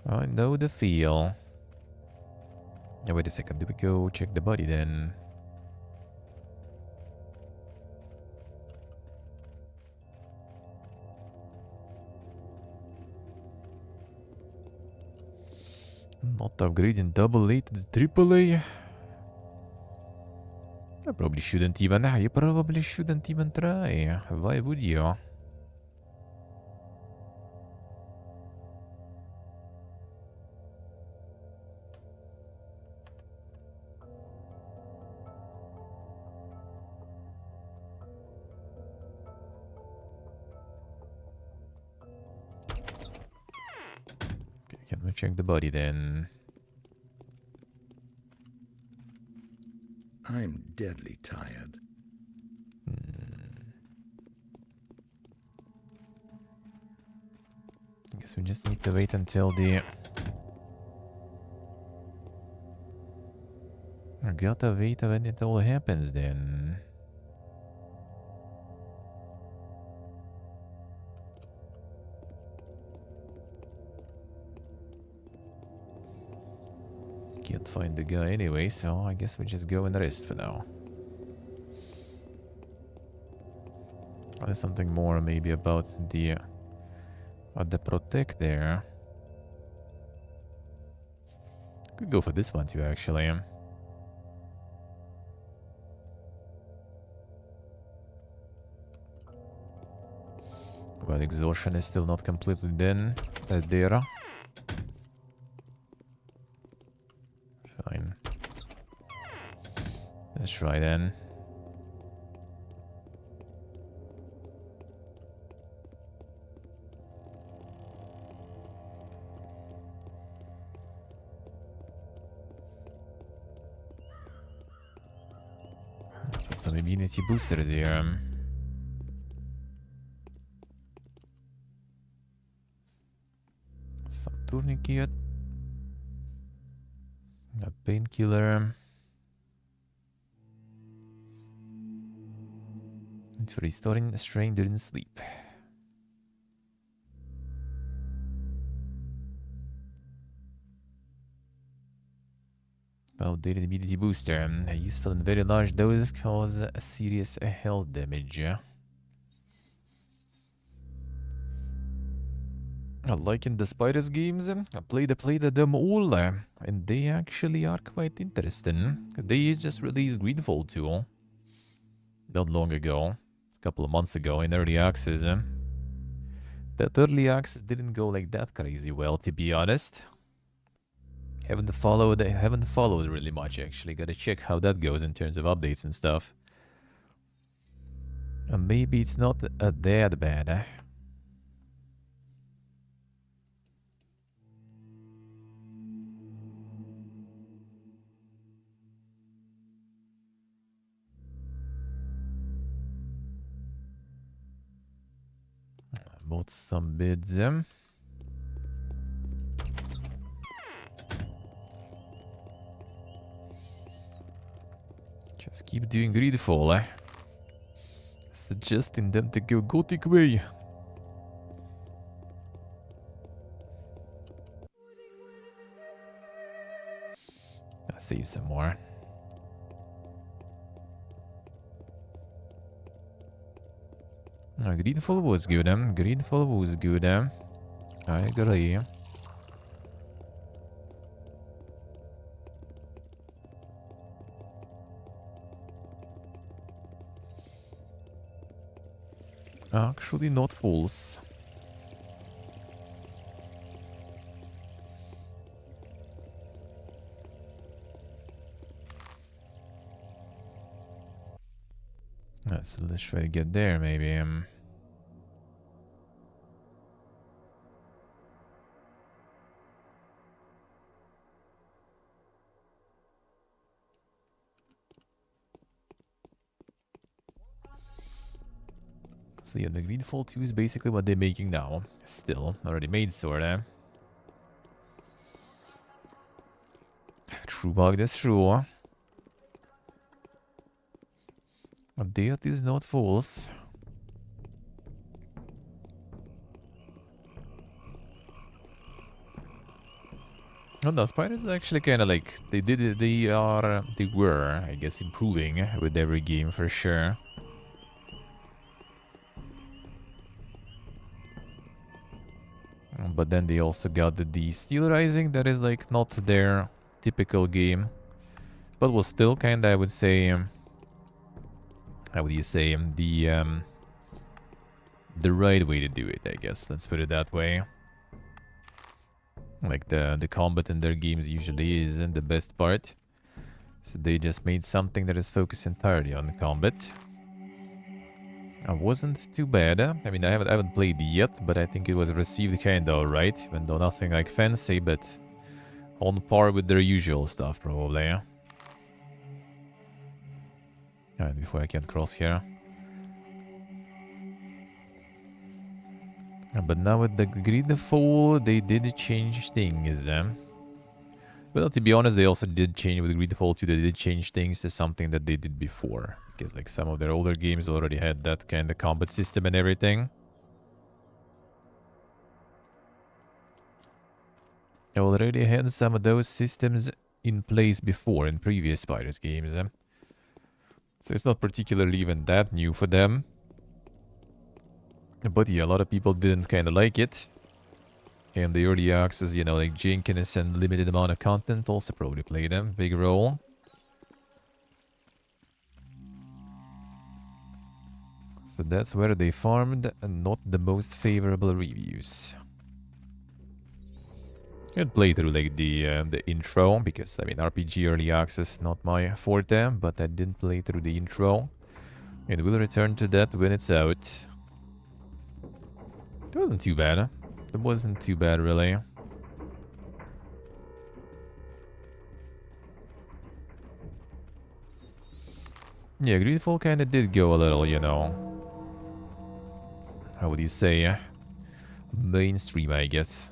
I know the feel. Now, wait a second, do we go check the body then? Not upgrading double A to the triple A. I probably shouldn't even. You probably shouldn't even try. Why would you? Okay, can we check the body then? I'm deadly tired. Guess we just need to wait until the... I gotta wait when it all happens then. Can't find the guy anyway, so I guess we just go and rest for now. Oh, there's something more maybe about the protect there. Could go for this one too, actually. But exhaustion is still not completely done. There. Fine. Let's try then. Get some immunity boosters here. Some tourniquet. A painkiller. It's for restoring strain during sleep. Outdated immunity booster. Useful in very large doses, cause a serious health damage. Like in the Spiders games, I played them all, and they actually are quite interesting. They just released Greedfall 2 not long ago, a couple of months ago in early access. That early access didn't go like that crazy well, to be honest. Haven't followed really much actually. Gotta check how that goes in terms of updates and stuff. Maybe it's not that bad, eh? Bought some bids. Just keep doing Greedfall, eh? Suggesting them to go Gothic way. I see some more. Greedfall was good, Greedfall was good, I agree. Actually not false. So let's try to get there maybe. So yeah, the Greedfall 2 is basically what they're making now. Still, already made sorta. True bug, that's true. That is not false. No, the spiders actually kind of like they were, I guess, improving with every game for sure. But then they also got the Steel Rising that is like not their typical game, but was still kind of, I would say, how would you say, the right way to do it, I guess. Let's put it that way. Like the combat in their games usually isn't the best part, so they just made something that is focused entirely on the combat. It wasn't too bad. I mean, I haven't played yet, but I think it was received kinda alright, even though nothing like fancy, but on par with their usual stuff probably. Alright, before I can cross here. But now with the Greedfall, they did change things. Well, to be honest, they also did change with Greedfall 2. They did change things to something that they did before. Because like some of their older games already had that kind of combat system and everything. They already had some of those systems in place before in previous Spiders games. So it's not particularly even that new for them. But yeah, a lot of people didn't kind of like it. And the early access, you know, like Jenkins and limited amount of content also probably played a big role. So that's where they farmed and not the most favorable reviews. I'd play through like the intro because I mean RPG early access not my forte, but I didn't play through the intro. And we'll return to that when it's out. It wasn't too bad. It wasn't too bad really. Yeah, Greedfall kinda did go a little, you know. How would you say? Mainstream, I guess.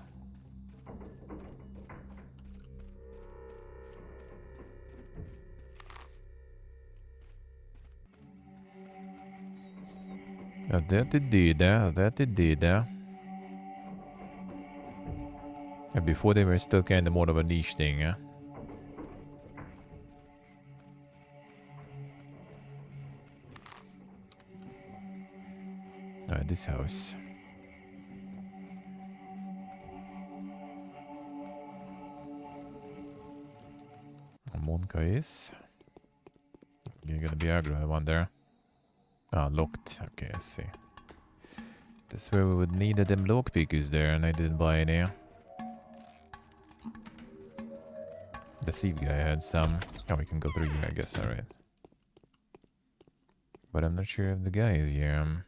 That it did, that it did. And before they were still kinda more of a niche thing. This house. Monka is. You're gonna be aggro, I wonder. Ah, locked. Okay, I see. That's where we would need them lockpickers there, and I didn't buy any. the thief guy had some. Oh, we can go through here, I guess, alright. But I'm not sure if the guy is here.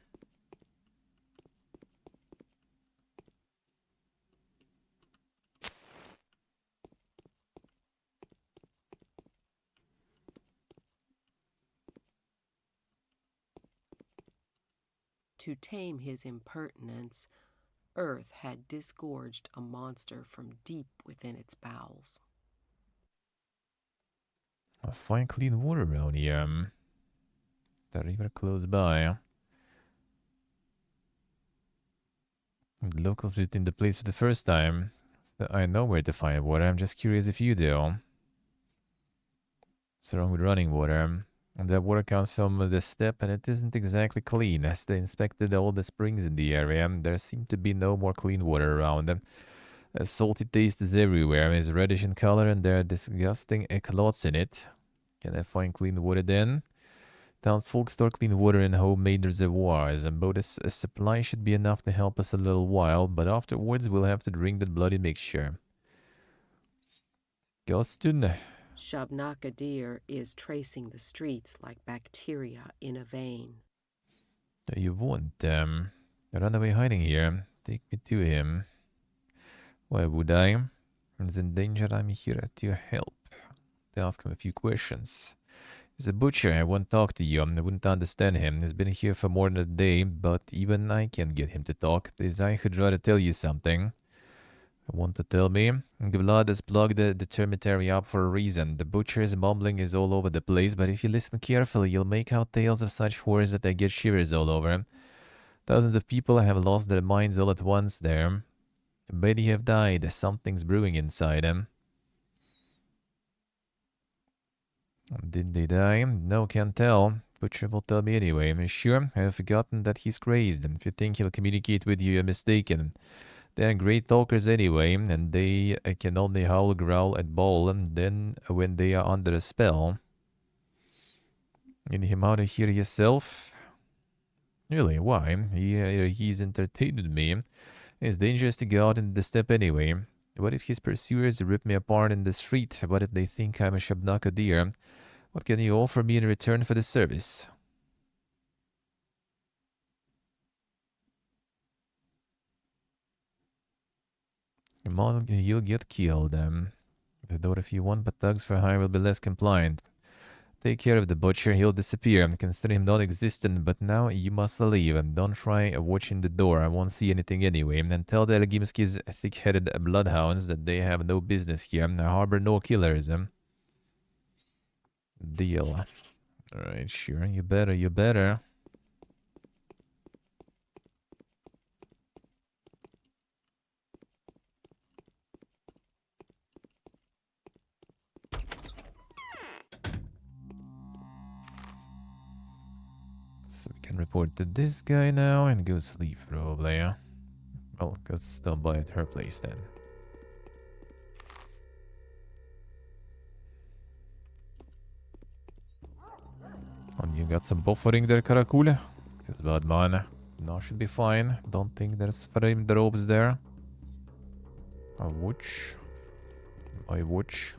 To tame his impertinence, Earth had disgorged a monster from deep within its bowels. I'll find clean water around here. The river close by. The locals visiting the place for the first time. So I know where to find water. I'm just curious if you do. What's wrong with running water? And that water comes from the steppe and it isn't exactly clean. As they inspected all the springs in the area, there seemed to be no more clean water around. A salty taste is everywhere. It's reddish in color and there are disgusting clots in it. Can I find clean water then? Townsfolk store clean water in homemade reservoirs, and both a supply should be enough to help us a little while, but afterwards we'll have to drink that bloody mixture. Gustin. Shabnakadir is tracing the streets like bacteria in a vein. You won't, run away hiding here. Take me to him. Why would I? He's in danger, I'm here to help. To ask him a few questions. He's a butcher, I won't talk to you. I wouldn't understand him. He's been here for more than a day, but even I can't get him to talk. There's I who'd rather tell you something. Want to tell me? Vlad has plugged the cemetery up for a reason. The butcher's mumbling is all over the place, but if you listen carefully, you'll make out tales of such horrors that I get shivers all over. Thousands of people have lost their minds all at once there. Many have died. Something's brewing inside them. Did they die? No, can't tell. Butcher will tell me anyway. Sure, I have forgotten that he's crazed. If you think he'll communicate with you, you're mistaken. They're great talkers anyway, and they can only howl, growl, and bawl, and then when they are under a spell. Need him out of here yourself? Really, why? He's entertained me. It's dangerous to go out in the steppe anyway. What if his pursuers rip me apart in the street? What if they think I'm a Shabnakadir? What can you offer me in return for the service? You'll get killed. The door if you want, but thugs for hire will be less compliant. Take care of the butcher, he'll disappear. Consider him non-existent, but now you must leave. Don't try watching the door, I won't see anything anyway. And tell the Elgimski's thick-headed bloodhounds that they have no business here. I harbor no killers. Deal. Alright, sure, you better. So we can report to this guy now and go sleep probably, yeah? Well, let's stop by at her place then. And you got some buffering there, Karakul? Feels bad, man. No, should be fine. Don't think there's framed ropes there. A watch. I watch.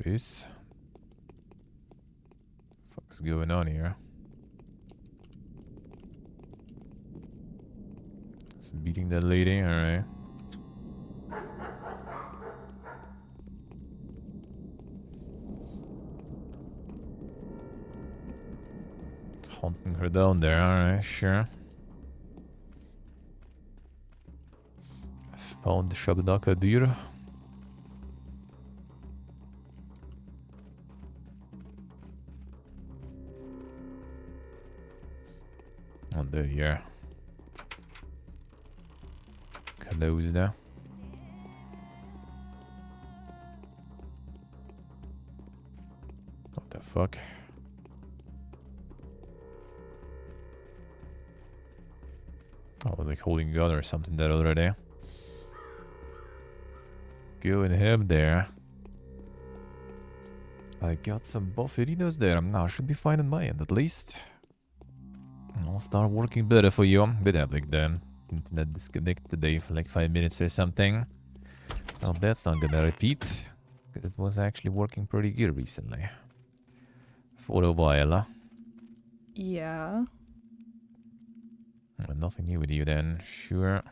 Peace. What's going on here? It's beating that lady, alright. It's hunting her down there, alright, sure. Found the Shabnakadir. Oh, there you are. Close now. What the fuck? Oh, like holding a gun or something there already. Going him there. I got some bufferinos there. Now should be fine on my end at least. I'll start working better for you. Did have like the internet disconnect today for like 5 minutes or something. Oh, that's not gonna repeat. Because it was actually working pretty good recently. For a while. Yeah. Well, nothing new with you then. Sure.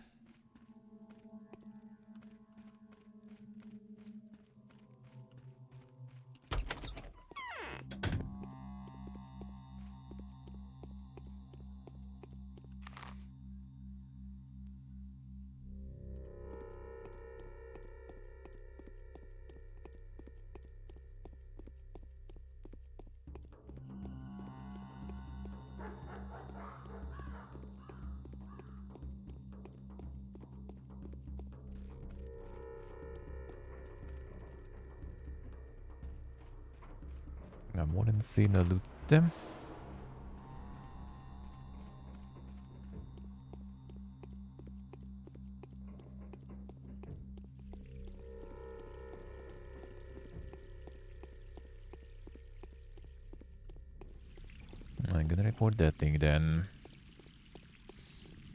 I'm wouldn't see no loot them. I'm gonna report that thing then.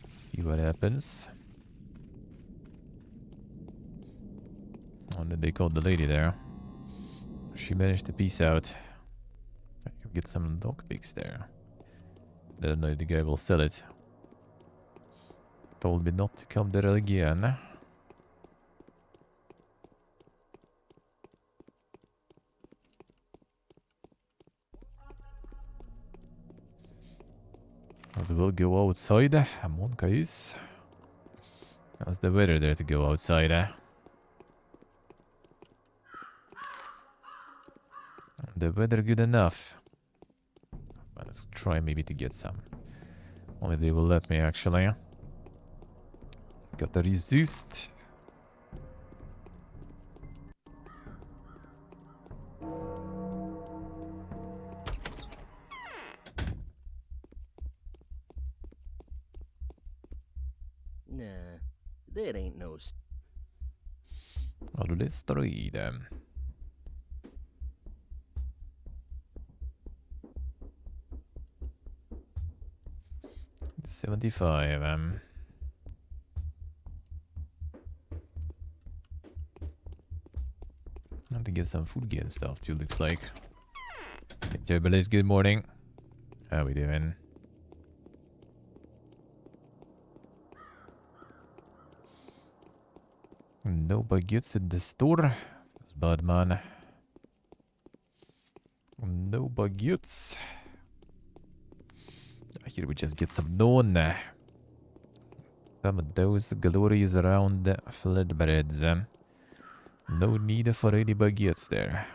See what happens. Oh, then they called the lady there. She managed to peace out. I can get some dog pigs there. I don't know if the guy will sell it. Told me not to come there again. As well go outside. Come on, guys. How's the weather there to go outside? The weather good enough. Well, let's try maybe to get some. Only they will let me actually. Gotta resist. Nah, that ain't no. Har du destruid dem? $75. I have to get some food and stuff too, looks like. Hey, Turbulence, good morning. How we doing? No baguettes in the store. Feels bad, man. No baguettes. Here we just get some naan. Some of those glorious round flatbreads. No need for any baguettes there.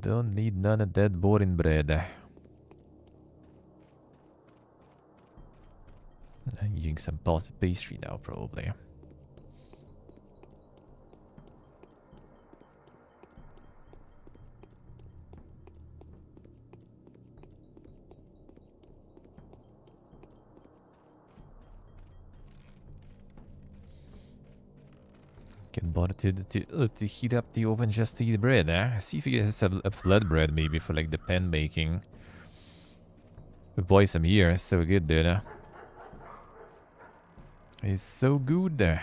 Don't need none of that boring bread. I'm eating some pastry now, probably. Can bother to heat up the oven just to eat bread, eh? See if you guys have a flat bread maybe for like the pan making. We buy some here, it's so good, dude. It's so good.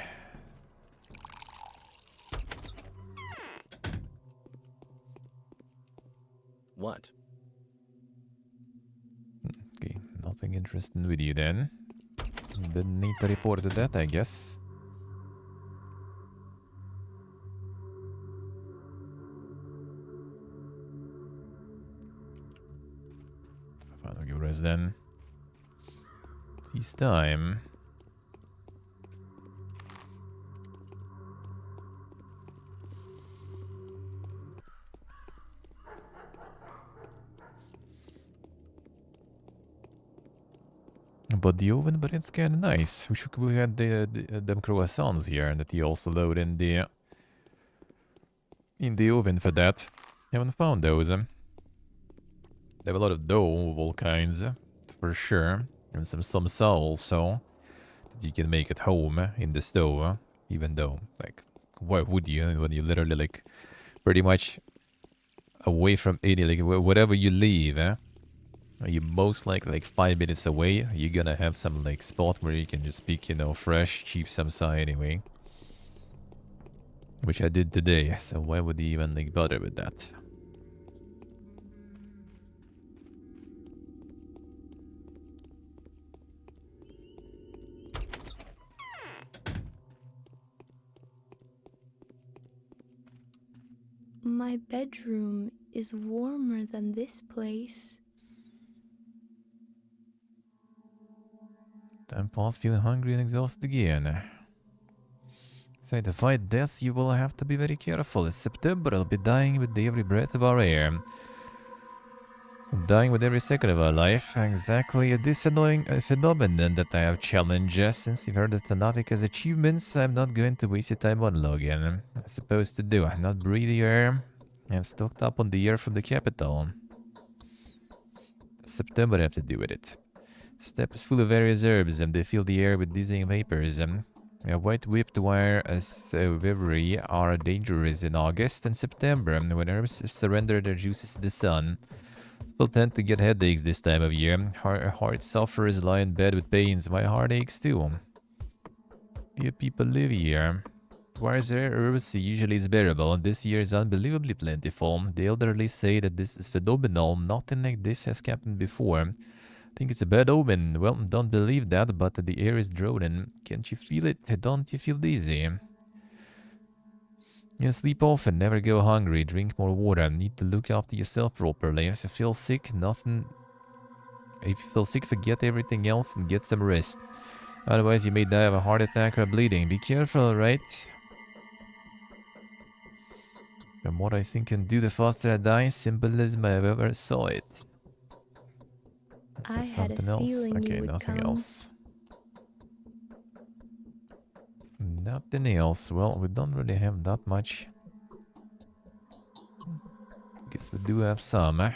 What? Okay, nothing interesting with you then. Didn't need to report to that, I guess. Final give rest then. It's time. But the oven bread's kinda nice. We had them croissants here that he also load in the oven for that. Haven't found those. They have a lot of dough of all kinds, for sure. And some soul, so that you can make at home in the stove. Even though, like, why would you when you literally, like, pretty much away from any, like, whatever you leave, you most likely, like, 5 minutes away, you're gonna have some, like, spot where you can just pick, you know, fresh, cheap samsa anyway. Which I did today, so why would you even, like, bother with that? My bedroom is warmer than this place. Time pass, feeling hungry and exhausted again. So to fight death, you will have to be very careful. It's September, I'll be dying with every breath of our air. Dying with every second of our life. Exactly this annoying phenomenon that I have challenges. Since you've heard of Thanatic's achievements, I'm not going to waste your time monologuing. I'm supposed to do. Not breathe the air. I'm stocked up on the air from the capital. September I have to do with it. Steppe is full of various herbs, and they fill the air with dizzying vapors. A white whipped wire as viveri are dangerous in August and September, when herbs surrender their juices to the sun. People tend to get headaches this time of year. Heart sufferers lie in bed with pains. My heart aches too. Few people live here. Whereas rare herbs usually is bearable, this year is unbelievably plentiful. The elderly say that this is phenomenal. Nothing like this has happened before. Think it's a bad omen. Well, don't believe that, but the air is droning. Can't you feel it? Don't you feel dizzy? You sleep often, never go hungry, drink more water, need to look after yourself properly. If you feel sick, forget everything else and get some rest. Otherwise, you may die of a heart attack or bleeding. Be careful, right? The more I think and do, the faster I die. Symbolism I've ever saw it. I had a Something else? feeling Okay, you would nothing come. else. Nothing else. Well, we don't really have that much. Guess we do have some.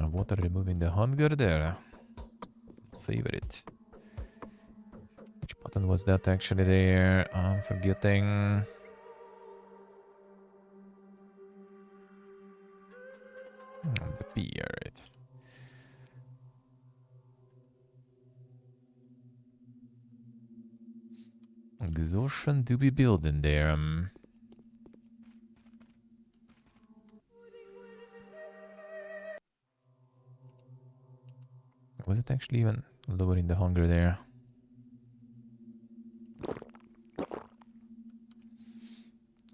Water removing the hunger there. Favorite. Which button was that actually there? I'm forgetting. The P, right. Exhaustion to be built in there. Was it actually even lowering the hunger there?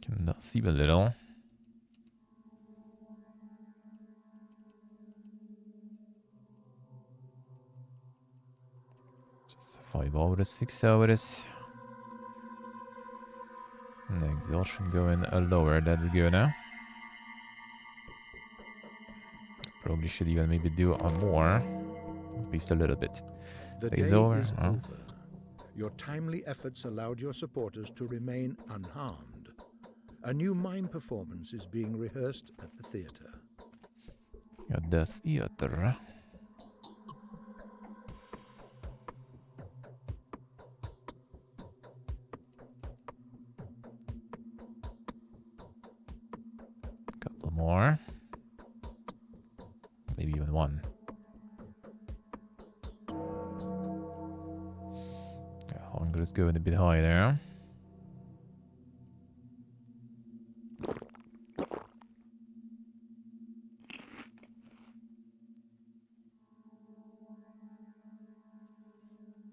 Can see a little. Just 5 hours, 6 hours. And the exhaustion going lower, that's good, huh? Probably should even maybe do more. At least a little bit. The Day's day over, is huh? over. Your timely efforts allowed your supporters to remain unharmed. A new mime performance is being rehearsed at the theater. At the theater. Couple more. Maybe even one. Hunger is going a bit high there.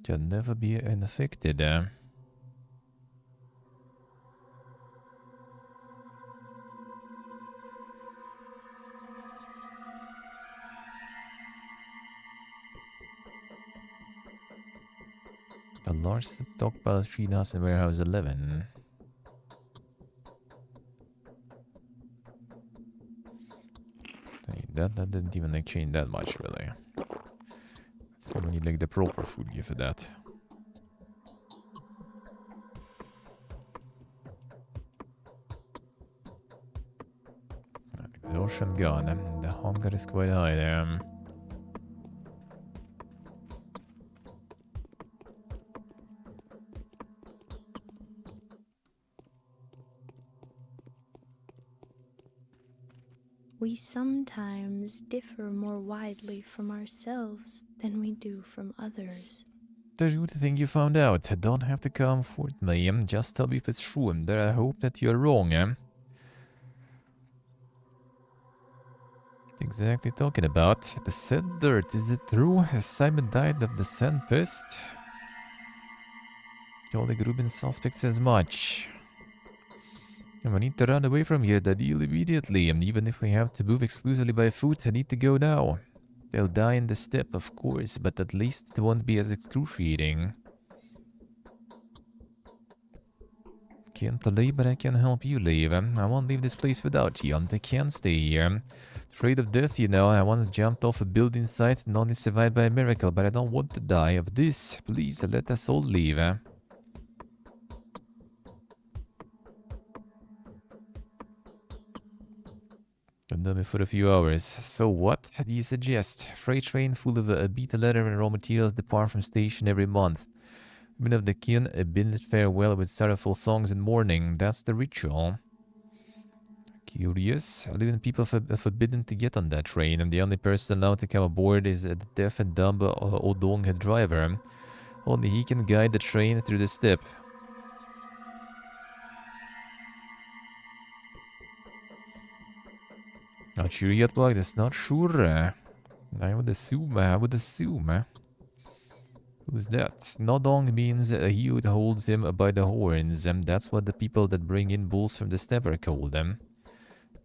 Can never be infected. A large stockpile of 3,000 warehouse 11. That didn't even like change that much really. So we need like the proper food gear for that. The ocean gone. The hunger is quite high there. We sometimes differ more widely from ourselves than we do from others. The good thing you found out. Don't have to comfort me. Just tell me if it's true. There, I hope that you're wrong. What exactly talking about? The sand dirt. Is it true? Has Simon died of the sand pest? Colleague Ruben suspects as much. I need to run away from here, the deal immediately. And even if we have to move exclusively by foot, I need to go now. They'll die in the steppe, of course, but at least it won't be as excruciating. Can't leave, but I can help you leave. I won't leave this place without you. I can't stay here. Afraid of death, you know. I once jumped off a building site and only survived by a miracle, but I don't want to die of this. Please, let us all leave. Done it for a few hours. So what do you suggest? Freight train full of beta leather and raw materials depart from station every month. Women of the kin bid farewell with sorrowful songs and mourning. That's the ritual. Curious. Even people are forbidden to get on that train, and the only person allowed to come aboard is the deaf and dumb Odong driver. Only he can guide the train through the steppe. Not sure yet, Bug. That's not sure. I would assume. Who's that? Nodong means he who holds him by the horns. That's what the people that bring in bulls from the steppe are called.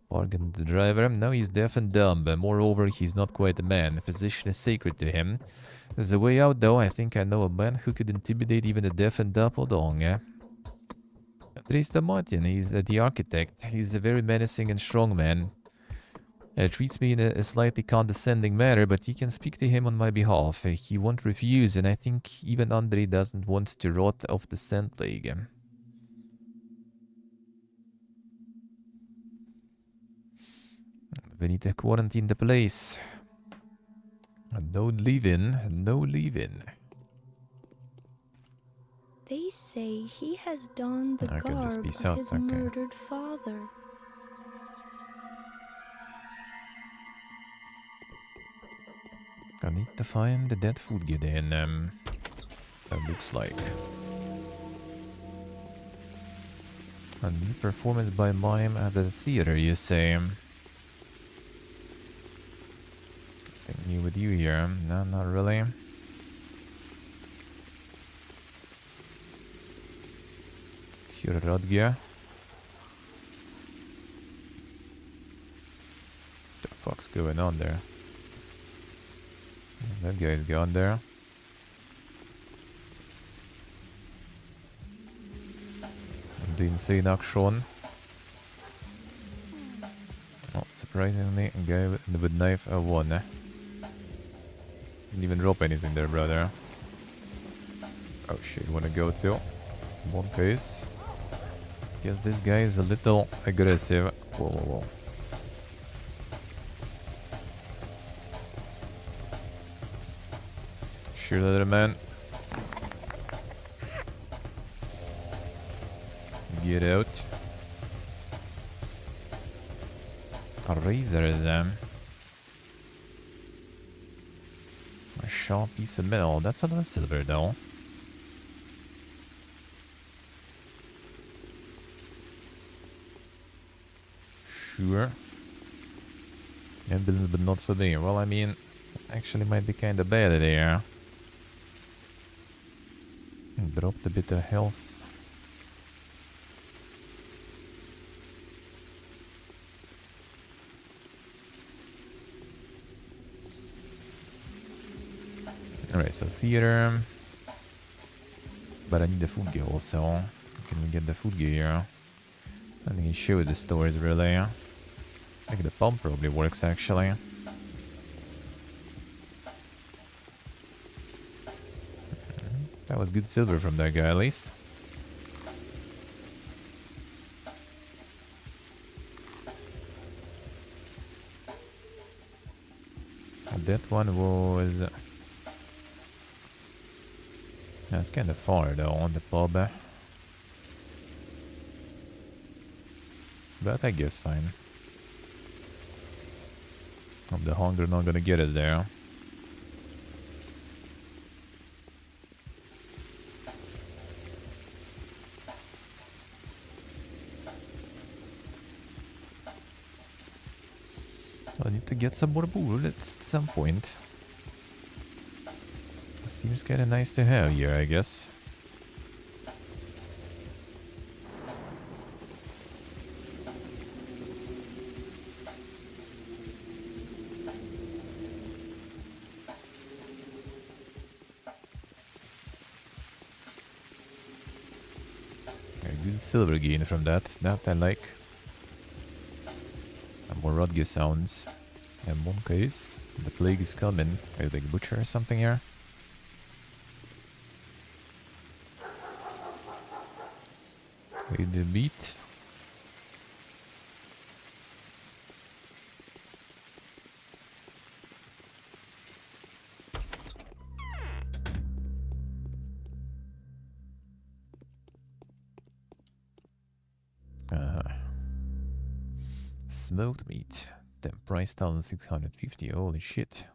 Bargain the driver. No, he's deaf and dumb. Moreover, he's not quite a man. The position is sacred to him. There's a way out, though. I think I know a man who could intimidate even the deaf and dumb Odong. Trace Martin. He's the architect. He's a very menacing and strong man. Treats me in a slightly condescending manner, but you can speak to him on my behalf. He won't refuse, and I think even Andre doesn't want to rot off the sand plague. We need to quarantine the place. No leaving, no leaving. They say he has donned the garb of his murdered father. I need to find the dead food again. That looks like a new performance by mime at the theater, you say? Nothing new with you here. No, not really. Radge. What the fuck's going on there? That guy's gone there. The insane action. Not surprisingly, a guy with knife won. Didn't even drop anything there, brother. Oh shit, wanna go to one case. Yes, this guy is a little aggressive. Whoa, whoa, whoa. Sure, little man. Get out. A razor is a sharp piece of metal. That's a lot of silver though. Sure. Ambulance, but not for me. Well, I mean, actually might be kind of bad there. Dropped a bit of health. Alright, so theater. But I need the food gear also. Can we get the food gear? I think he showed the stores really. I think the pump probably works actually. That was good silver from that guy at least. That one was... That's kind of far though on the pub. But I guess fine. Hope the hunger not gonna get us there. I need to get some more bullets at some point. Seems kinda nice to have here, I guess. A good silver gain from that. That I like. And more Rodge sounds. And one case. The plague is coming. Are you like butcher or something here? With the beat. Smoked meat. Then price 1,650. Holy shit.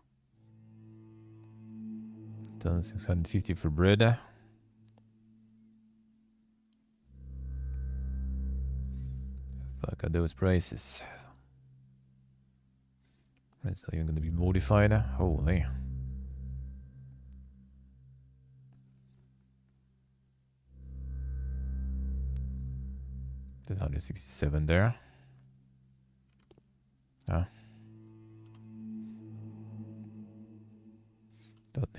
1,650 for bread. Fuck are those prices? Is that even gonna be modified? Holy. 167 there. Ah.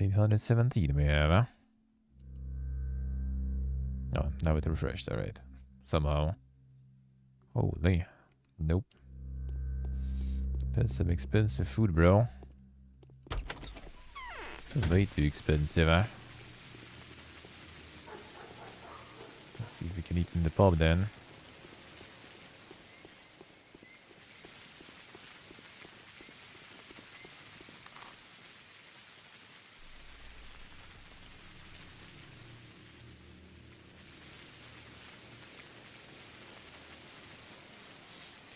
817 we have. Oh, now it refreshed, alright. Somehow. Holy. Nope. That's some expensive food, bro. Way too expensive, huh? Let's see if we can eat in the pub then.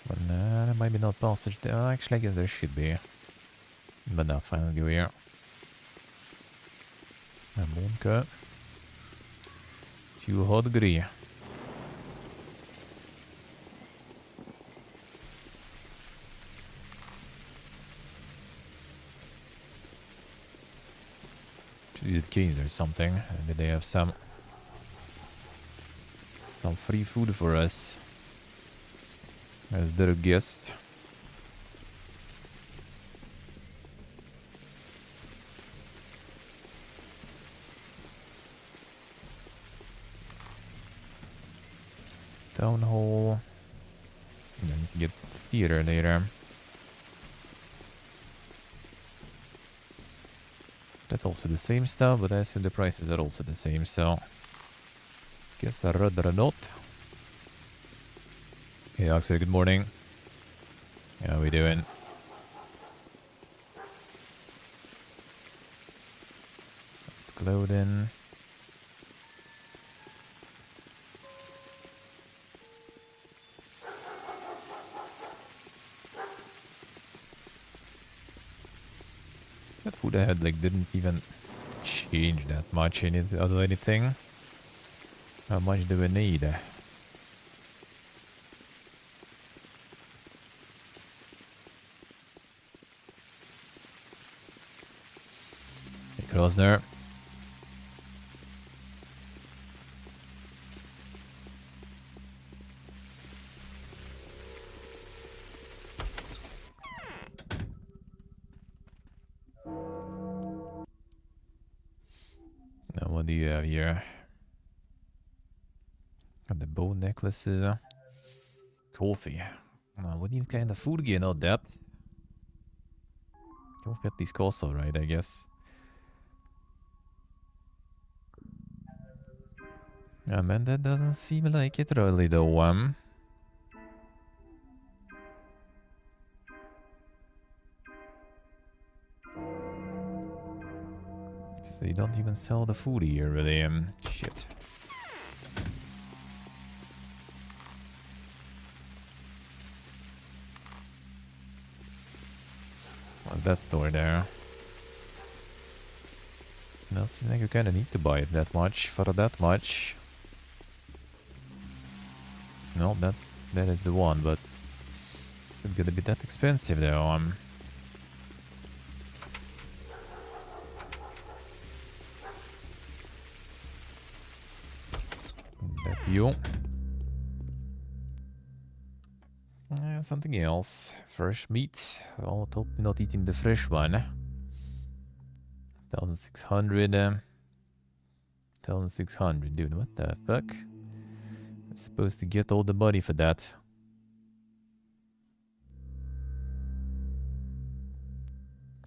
But nah, there might be not passage there. Actually, I guess there should be. But no, fine, I'll go here. En Monke. 2 degree. Should be the canes or something. Maybe they have some free food for us as their guest. Town hall. I need to get theater later. That's also the same stuff, but I assume the prices are also the same, so guess I'd rather not. Hey Oxford, good morning. How we doing? It's clothing. That food I had like didn't even change that much in it or anything. How much do we need? Across there. Now what do you have here? Got the bow necklaces. Coffee. What kind of food again? Not that. Coffee at least costs alright, I guess. Man, that doesn't seem like it really though. So you don't even sell the food here, really. Shit. Well, that store there. Well, seems like you kind of need to buy it that much for that much. No, that is the one, but is it gonna be that expensive though? That you. Something else. Fresh meat. Oh, told me not eating the fresh one. 1,600. 1,600. Dude, what the fuck? I'm supposed to get all the money for that.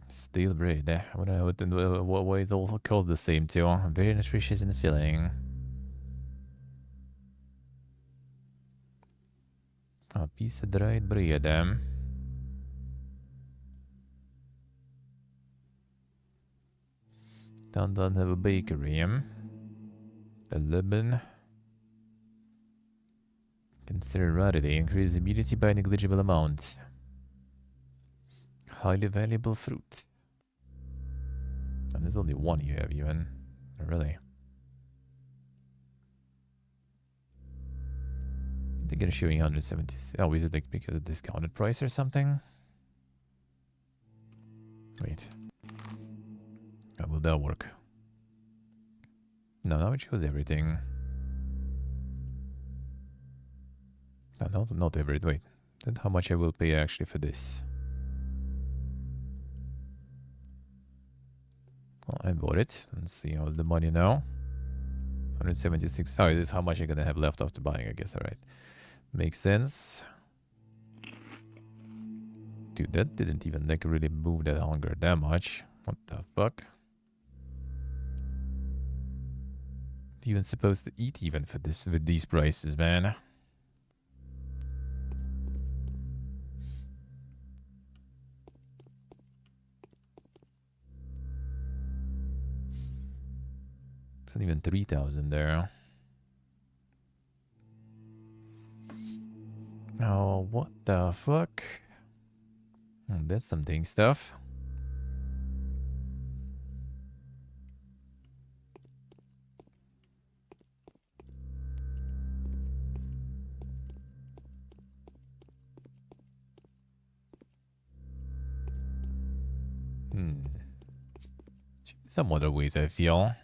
Stale bread. I wonder why it's all called the same too. Very nutritious and filling. A piece of dried bread. Don't have a bakery. The lemon. Consider rarity. Increase immunity by negligible amount. Highly valuable fruit. And there's only one you have even. Really. They're gonna show you 170. Oh, is it like because of discounted price or something? Wait. How will that work? No, now it shows everything. No, not everything. Wait. Then how much I will pay actually for this? Well, I bought it. Let's see how's the money now. 176. Oh, this is how much I'm gonna have left after buying, I guess. Alright. Makes sense. Dude, that didn't even like really move that hunger that much. What the fuck? Even supposed to eat even for this with these prices, man. It's not even 3,000 there. Oh, what the fuck? Oh, that's some dang stuff. Some other ways I feel.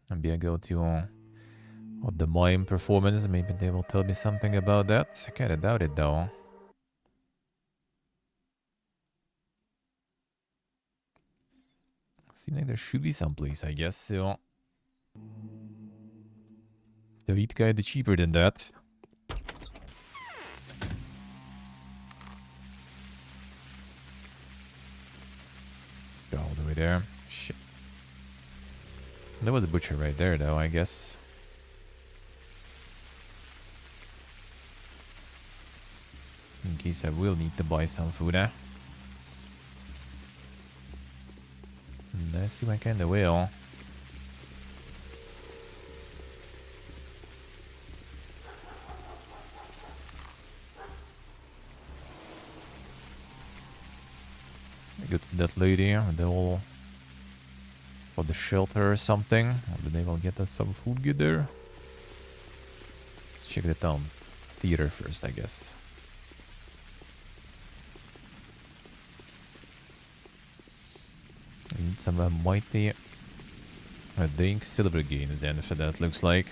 Maybe I go to the mime performance. Maybe they will tell me something about that. I kinda doubt it though. Seems like there should be some place, I guess. So the wheat kinda cheaper than that. Go all the way there. Shit. There was a butcher right there, though, I guess. In case I will need to buy some food, eh? And I see I kinda will. Go to that lady and they'll for the shelter or something. Maybe they will get us some food good there. Let's check the town theater first, I guess. I need some mighty dang silver gains then, if that looks like.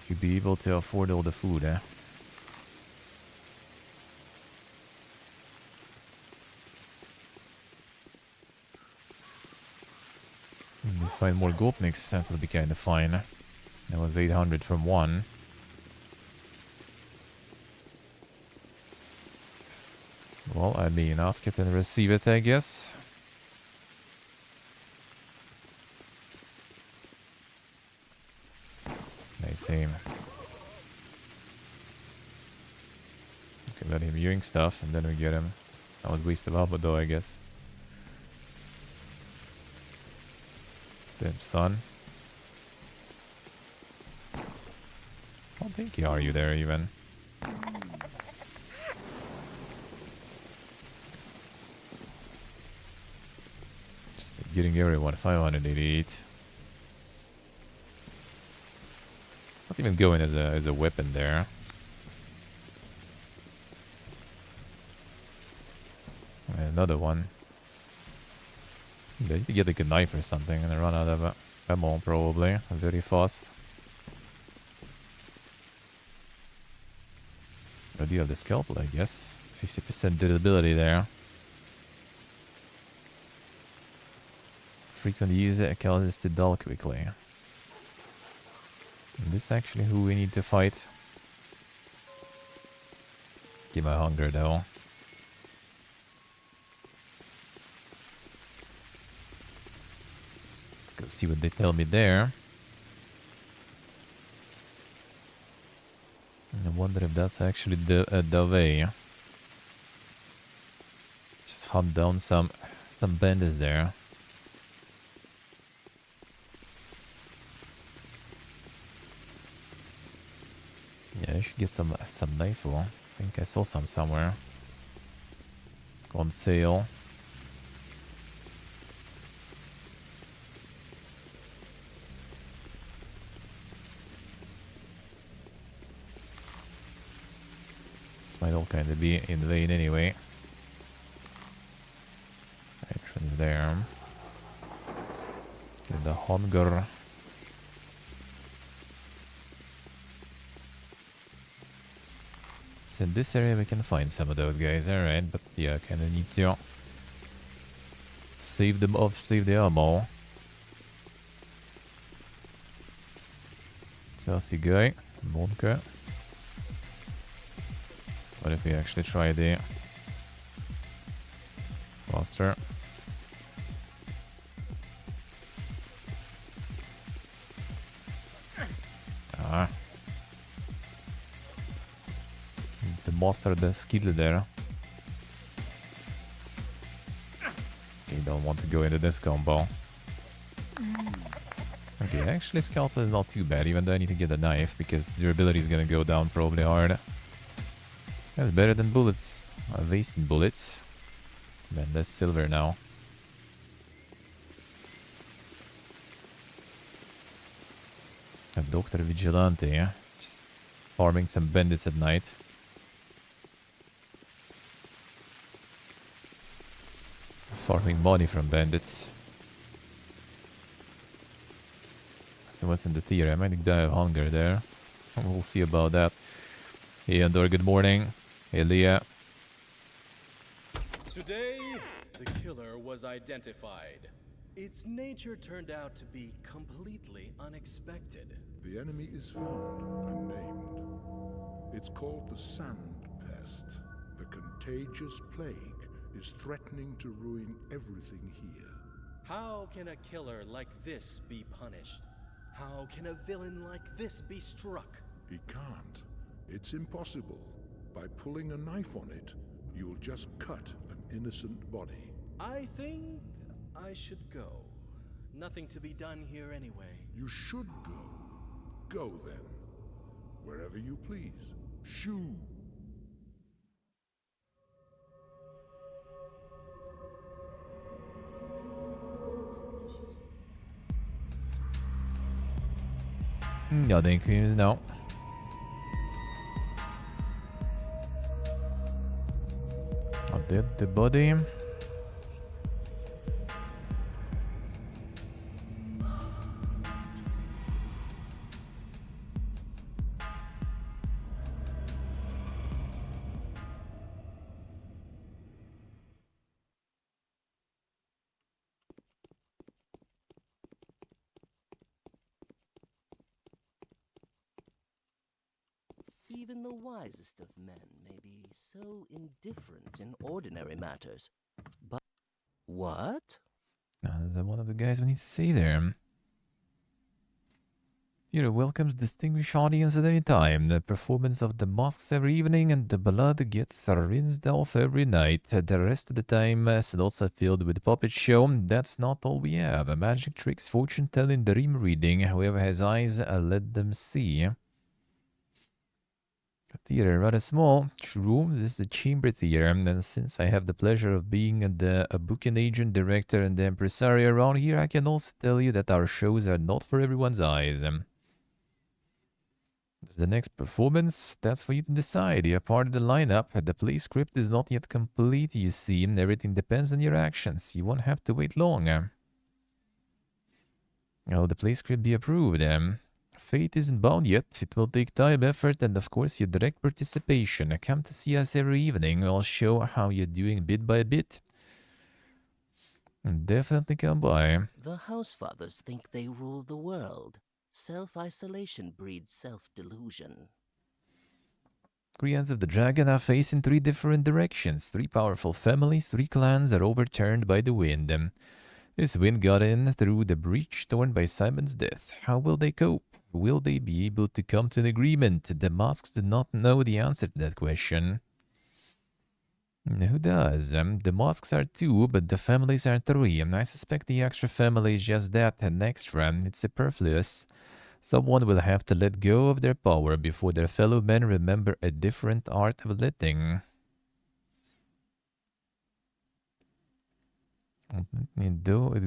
To be able to afford all the food, eh? If we find more Gopniks, that will be kind of fine. That was 800 from one. Well, I mean, ask it and receive it, I guess. Nice aim. Okay, let him viewing stuff, and then we get him That was waste of ammo though, I guess. Damn, son. I don't think you are you there even. Just getting everyone 588. It's not even going as a weapon there. And another one. Yeah, you could get like a knife or something and then run out of ammo probably very fast. I do have the scalpel, I guess. 50% durability there. Frequent use it causes to dull quickly. And this is actually who we need to fight. Get my hunger though. Let's see what they tell me there. I wonder if that's actually the way. Just hunt down some bandits there. Yeah, I should get some rifle. I think I saw some somewhere. On sale. This might all kind of be in vain anyway. Entrance there. Get the hunger. So in this area we can find some of those guys, alright, but yeah, kinda need to save them off, save the ammo. Sassy guy, Monka. What if we actually try the Buster? Ah. The master the skill there. Okay, don't want to go into this combo. Okay, actually scalpel is not too bad, even though I need to get a knife because the durability is gonna go down probably hard. That's better than bullets. Wasting bullets. Man, that's silver now. A Dr. Vigilante, yeah? Just farming some bandits at night. Farming money from bandits. So what's in the tier? I might die of hunger there. We'll see about that. Hey Andor, good morning. Hey Leah. Today, the killer was identified. Its nature turned out to be completely unexpected. The enemy is found, unnamed. It's called the Sand Pest. The contagious plague is threatening to ruin everything here. How can a killer like this be punished? How can a villain like this be struck? He can't. It's impossible. By pulling a knife on it, you'll just cut an innocent body. I think I should go. Nothing to be done here anyway. You should go. Go then. Wherever you please. Shoo! Nothing creams, no. I did the body. Even the wisest of men may be so indifferent in ordinary matters. But what? That's one of the guys we need to see there. You're welcome, distinguished audience, at any time. The performance of the masks every evening and the blood gets rinsed off every night. The rest of the time, slots are filled with puppet show. That's not all we have. Magic tricks, fortune telling, dream reading. Whoever has eyes, let them see. The theater, rather small. True, this is a chamber theater, and since I have the pleasure of being a booking agent, director, and the impresario around here, I can also tell you that our shows are not for everyone's eyes. The next performance, that's for you to decide. You're part of the lineup. The play script is not yet complete, you see. Everything depends on your actions. You won't have to wait long. Will the play script be approved? Fate isn't bound yet. It will take time, effort, and of course your direct participation. Come to see us every evening. I'll show how you're doing bit by bit. Definitely come by. The Housefathers think they rule the world. Self-isolation breeds self-delusion. Creants of the Dragon are facing 3 different directions. 3 powerful families, 3 clans are overturned by the wind. This wind got in through the breach torn by Simon's death. How will they cope? Will they be able to come to an agreement? The masks do not know the answer to that question. Who does? The masks are 2, but the families are 3. I suspect the extra family is just that, an extra. It's superfluous. Someone will have to let go of their power before their fellow men remember a different art of letting.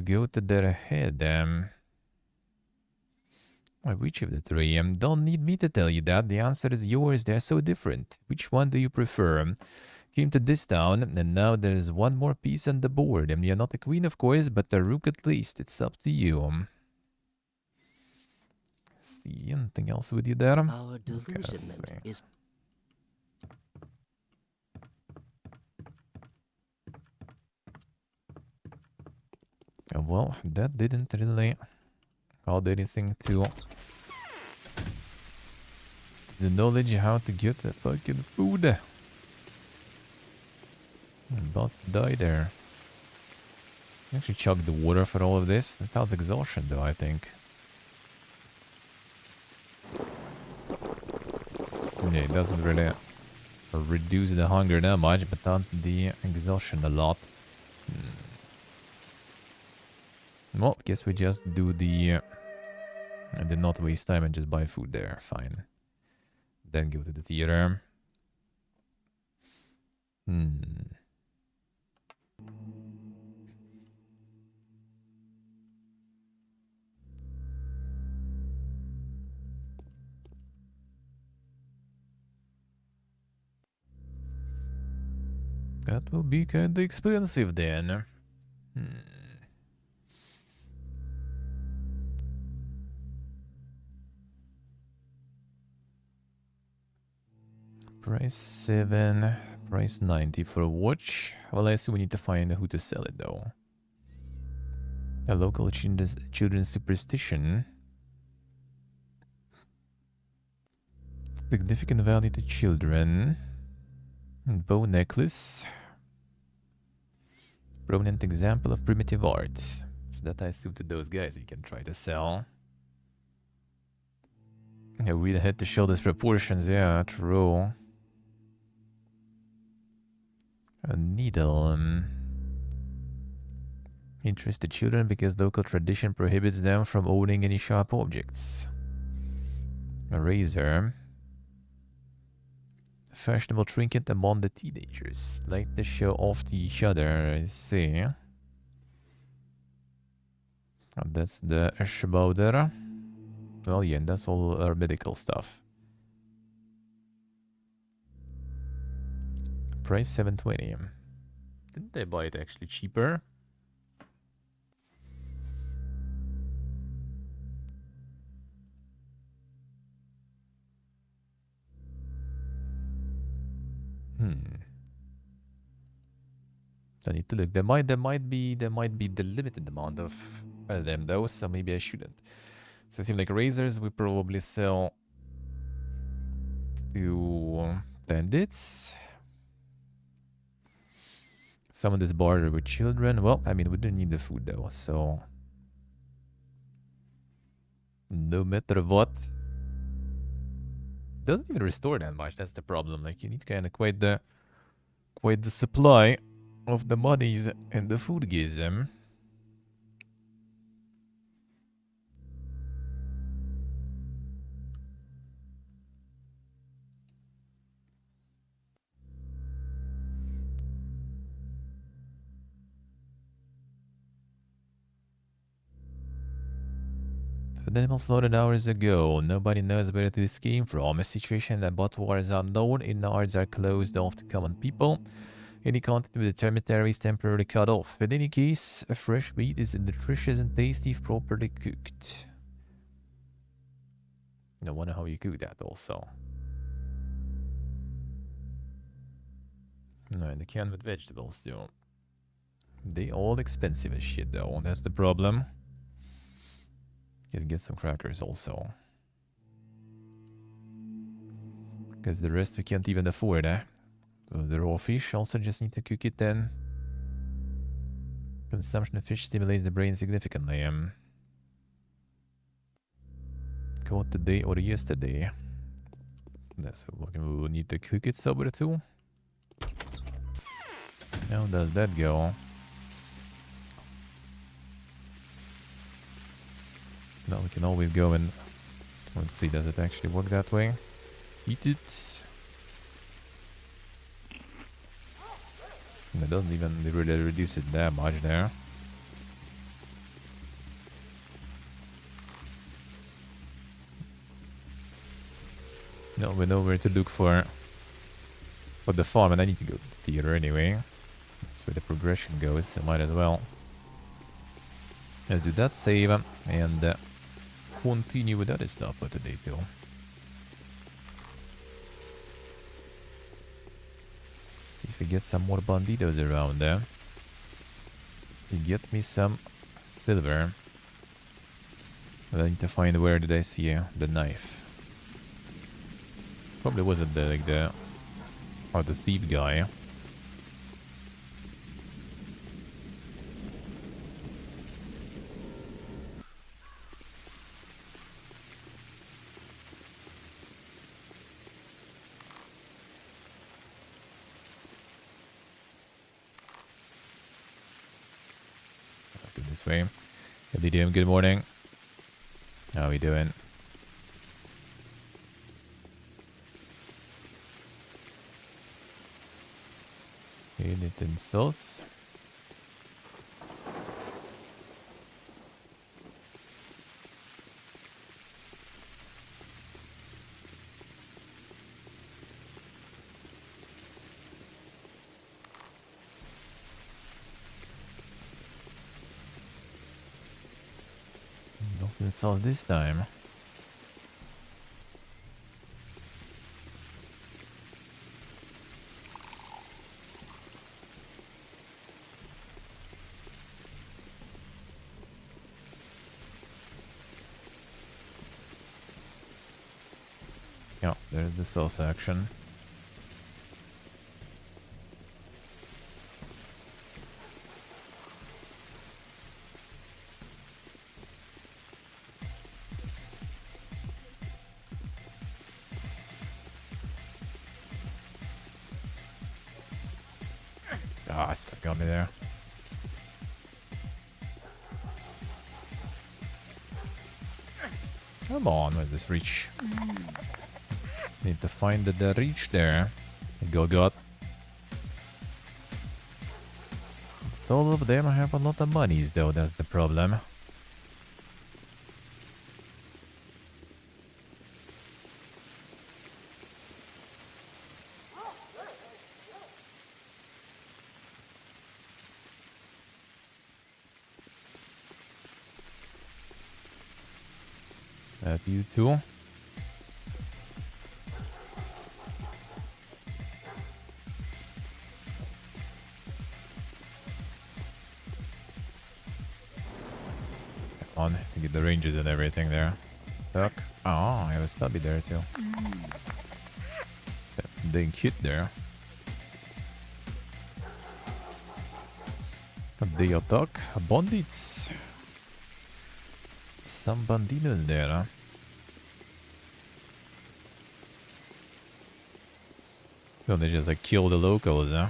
Go to their head. Which of the 3? Don't need me to tell you that. The answer is yours. They're so different. Which one do you prefer? Came to this town, and now there is one more piece on the board. You're not a queen, of course, but a rook at least. It's up to you. See, anything else with you there? Our delusionment is... Well, that didn't really add anything to the knowledge how to get the fucking food. I'm about to die there. Actually chug the water for all of this. That causes exhaustion though, I think. Yeah, it doesn't really reduce the hunger that much, but adds the exhaustion a lot. Well, guess we just do the... I did not waste time and just buy food there. Fine. Then go to the theater. That will be kinda expensive then. Price 7, price 90 for a watch. Well, I assume we need to find who to sell it though. A local children's superstition. Significant value to children. Bow necklace. Prominent example of primitive art. So that I assume to those guys you can try to sell. I really had to show these proportions, yeah, true. A needle. Interests the children because local tradition prohibits them from owning any sharp objects. A razor. A fashionable trinket among the teenagers. Like to show off to each other, I see. And that's the Eschbauder. Well, yeah, that's all our medical stuff. Price 720. Didn't they buy it actually cheaper? I need to look. There might be the limited amount of them though, so maybe I shouldn't. So it seems like razors we probably sell to bandits. Some of this barter with children. Well, I mean, we didn't need the food though, so No matter what. Doesn't even restore that much, that's the problem. Like, you need kind of quite the supply of the monies and the food gives them. The animal slaughtered hours ago. Nobody knows where this came from. A situation that bot war is unknown. Innards are closed off to common people. Any contact with the cemetery is temporarily cut off. In any case, a fresh meat is nutritious and tasty if properly cooked. I wonder how you cook that also. No, and the can with vegetables too. They all expensive as shit though, that's the problem. Just get some crackers also. Because the rest we can't even afford, eh? So the raw fish also just need to cook it then. Consumption of fish stimulates the brain significantly. Caught today or yesterday. That's what we will need to cook it sober too. How does that go? Now we can always go and let's see, does it actually work that way? Eat it. It doesn't even really reduce it that much there. No, we know where to look for the farm, and I need to go to the theater anyway. That's where the progression goes, so might as well. Let's do that save and continue with other stuff for today too. See if we get some more banditos around there. Get me some silver. I need to find where did I see the knife. Probably wasn't the thief guy. This way. Hey, Lidium, good morning. How are we doing? Utensils. Nothing saw this time. Yeah, there's the sauce action. Ah, still got me there. Come on, where's this reach? Need to find the reach there. Go God. All of them have a lot of monies though, that's the problem. That's you too. On to get the ranges and everything there. Tuck. Oh, I have a stubby there too. Dang cute there. They attack bandits. some bandidos there, huh? So they just like kill the locals, huh?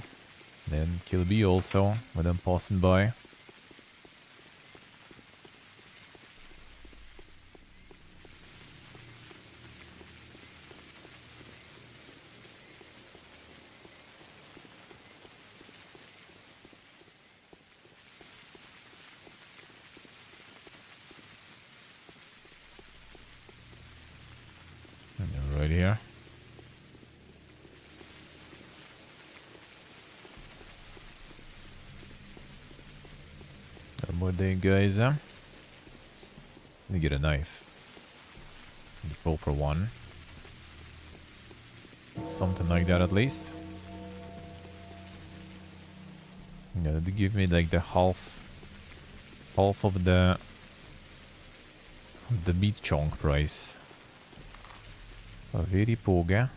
Then kill me also with them passing by. And they're right here. One more day, guys. Let me get a knife. The proper one. Something like that at least. Yeah, they give me like the half of the meat chunk price. Very poga.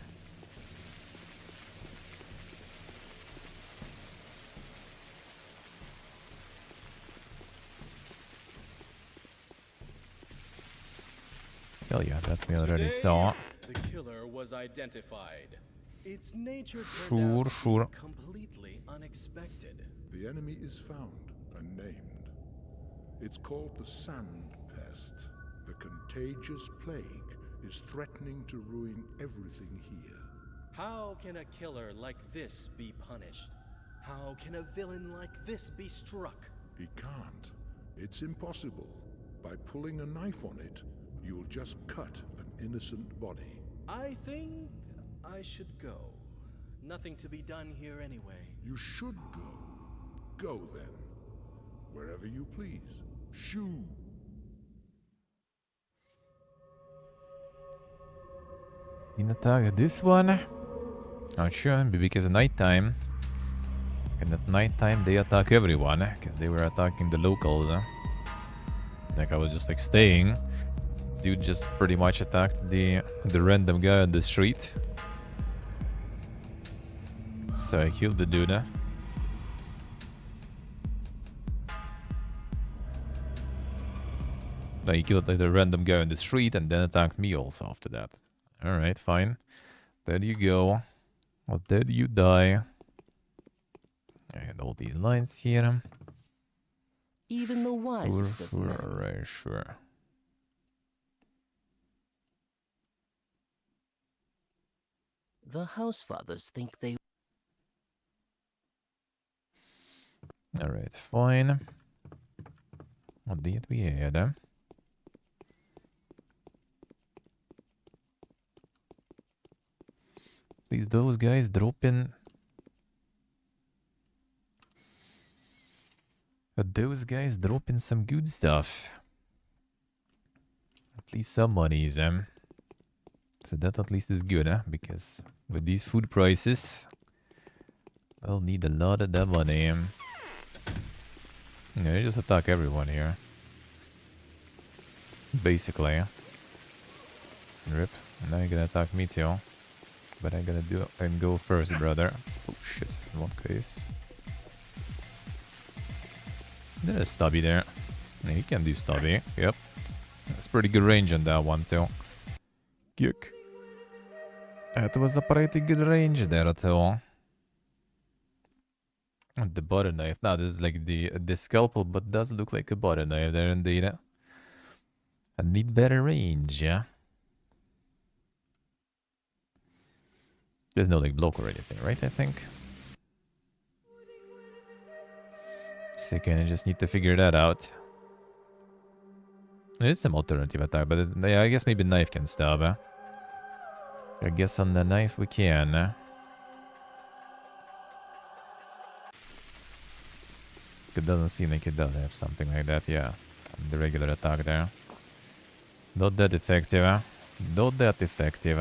Hell yeah, that we already saw. The killer was identified. Its nature turned out to be completely unexpected. The enemy is found and named. It's called the Sand Pest. The contagious plague is threatening to ruin everything here. How can a killer like this be punished? How can a villain like this be struck? He can't. It's impossible. By pulling a knife on it, you'll just cut an innocent body. I think I should go. Nothing to be done here anyway. You should go. Go then. Wherever you please. Shoo! In attack this one. Not sure, maybe because of nighttime. And at nighttime they attack everyone, because they were attacking the locals. Like I was just like staying. Dude just pretty much attacked the random guy on the street. So I killed the dude. No, he killed like the random guy on the street and then attacked me also after that. Alright, fine. There you go. Well, there you die. And all these lines here. Even the wisest of men. Right, sure. The Housefathers think they... Alright, fine. What did we had? At least those guys dropping... Those guys dropping some good stuff. At least some monies, So that at least is good, because with these food prices, I'll need a lot of that money. Yeah, they just attack everyone here. Basically. Rip. Now you're gonna attack me too. But I gotta do and go first, brother. Oh shit, in one case. There's a stubby there. Yeah, he can do stubby. Yep. That's pretty good range on that one too. Yuck. That was a pretty good range there too. The butter knife. Now this is like the scalpel, but does look like a butter knife there indeed. I need better range, yeah. There's no like block or anything, right? I think. So you kind of just need to figure that out. It's some alternative attack, but yeah, I guess maybe knife can stab. I guess on the knife we can. It doesn't seem like it does have something like that, yeah. The regular attack there. Not that effective. Not that effective.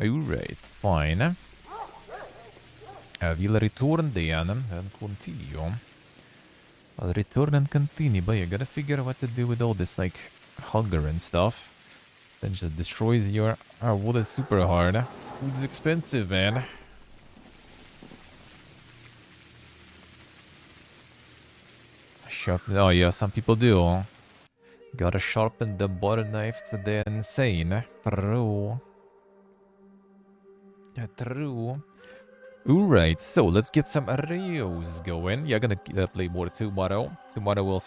Alright, fine. We'll return then and continue. I'll return and continue, but you gotta figure out what to do with all this, like, hunger and stuff. Then just destroys your... Oh, wood is super hard. Food's expensive, man. Sharpen. Oh yeah, some people do. Gotta sharpen the butter knife to the insane. True. Yeah, true. Alright, so let's get some arrows going. You're gonna play more tomorrow. Tomorrow we'll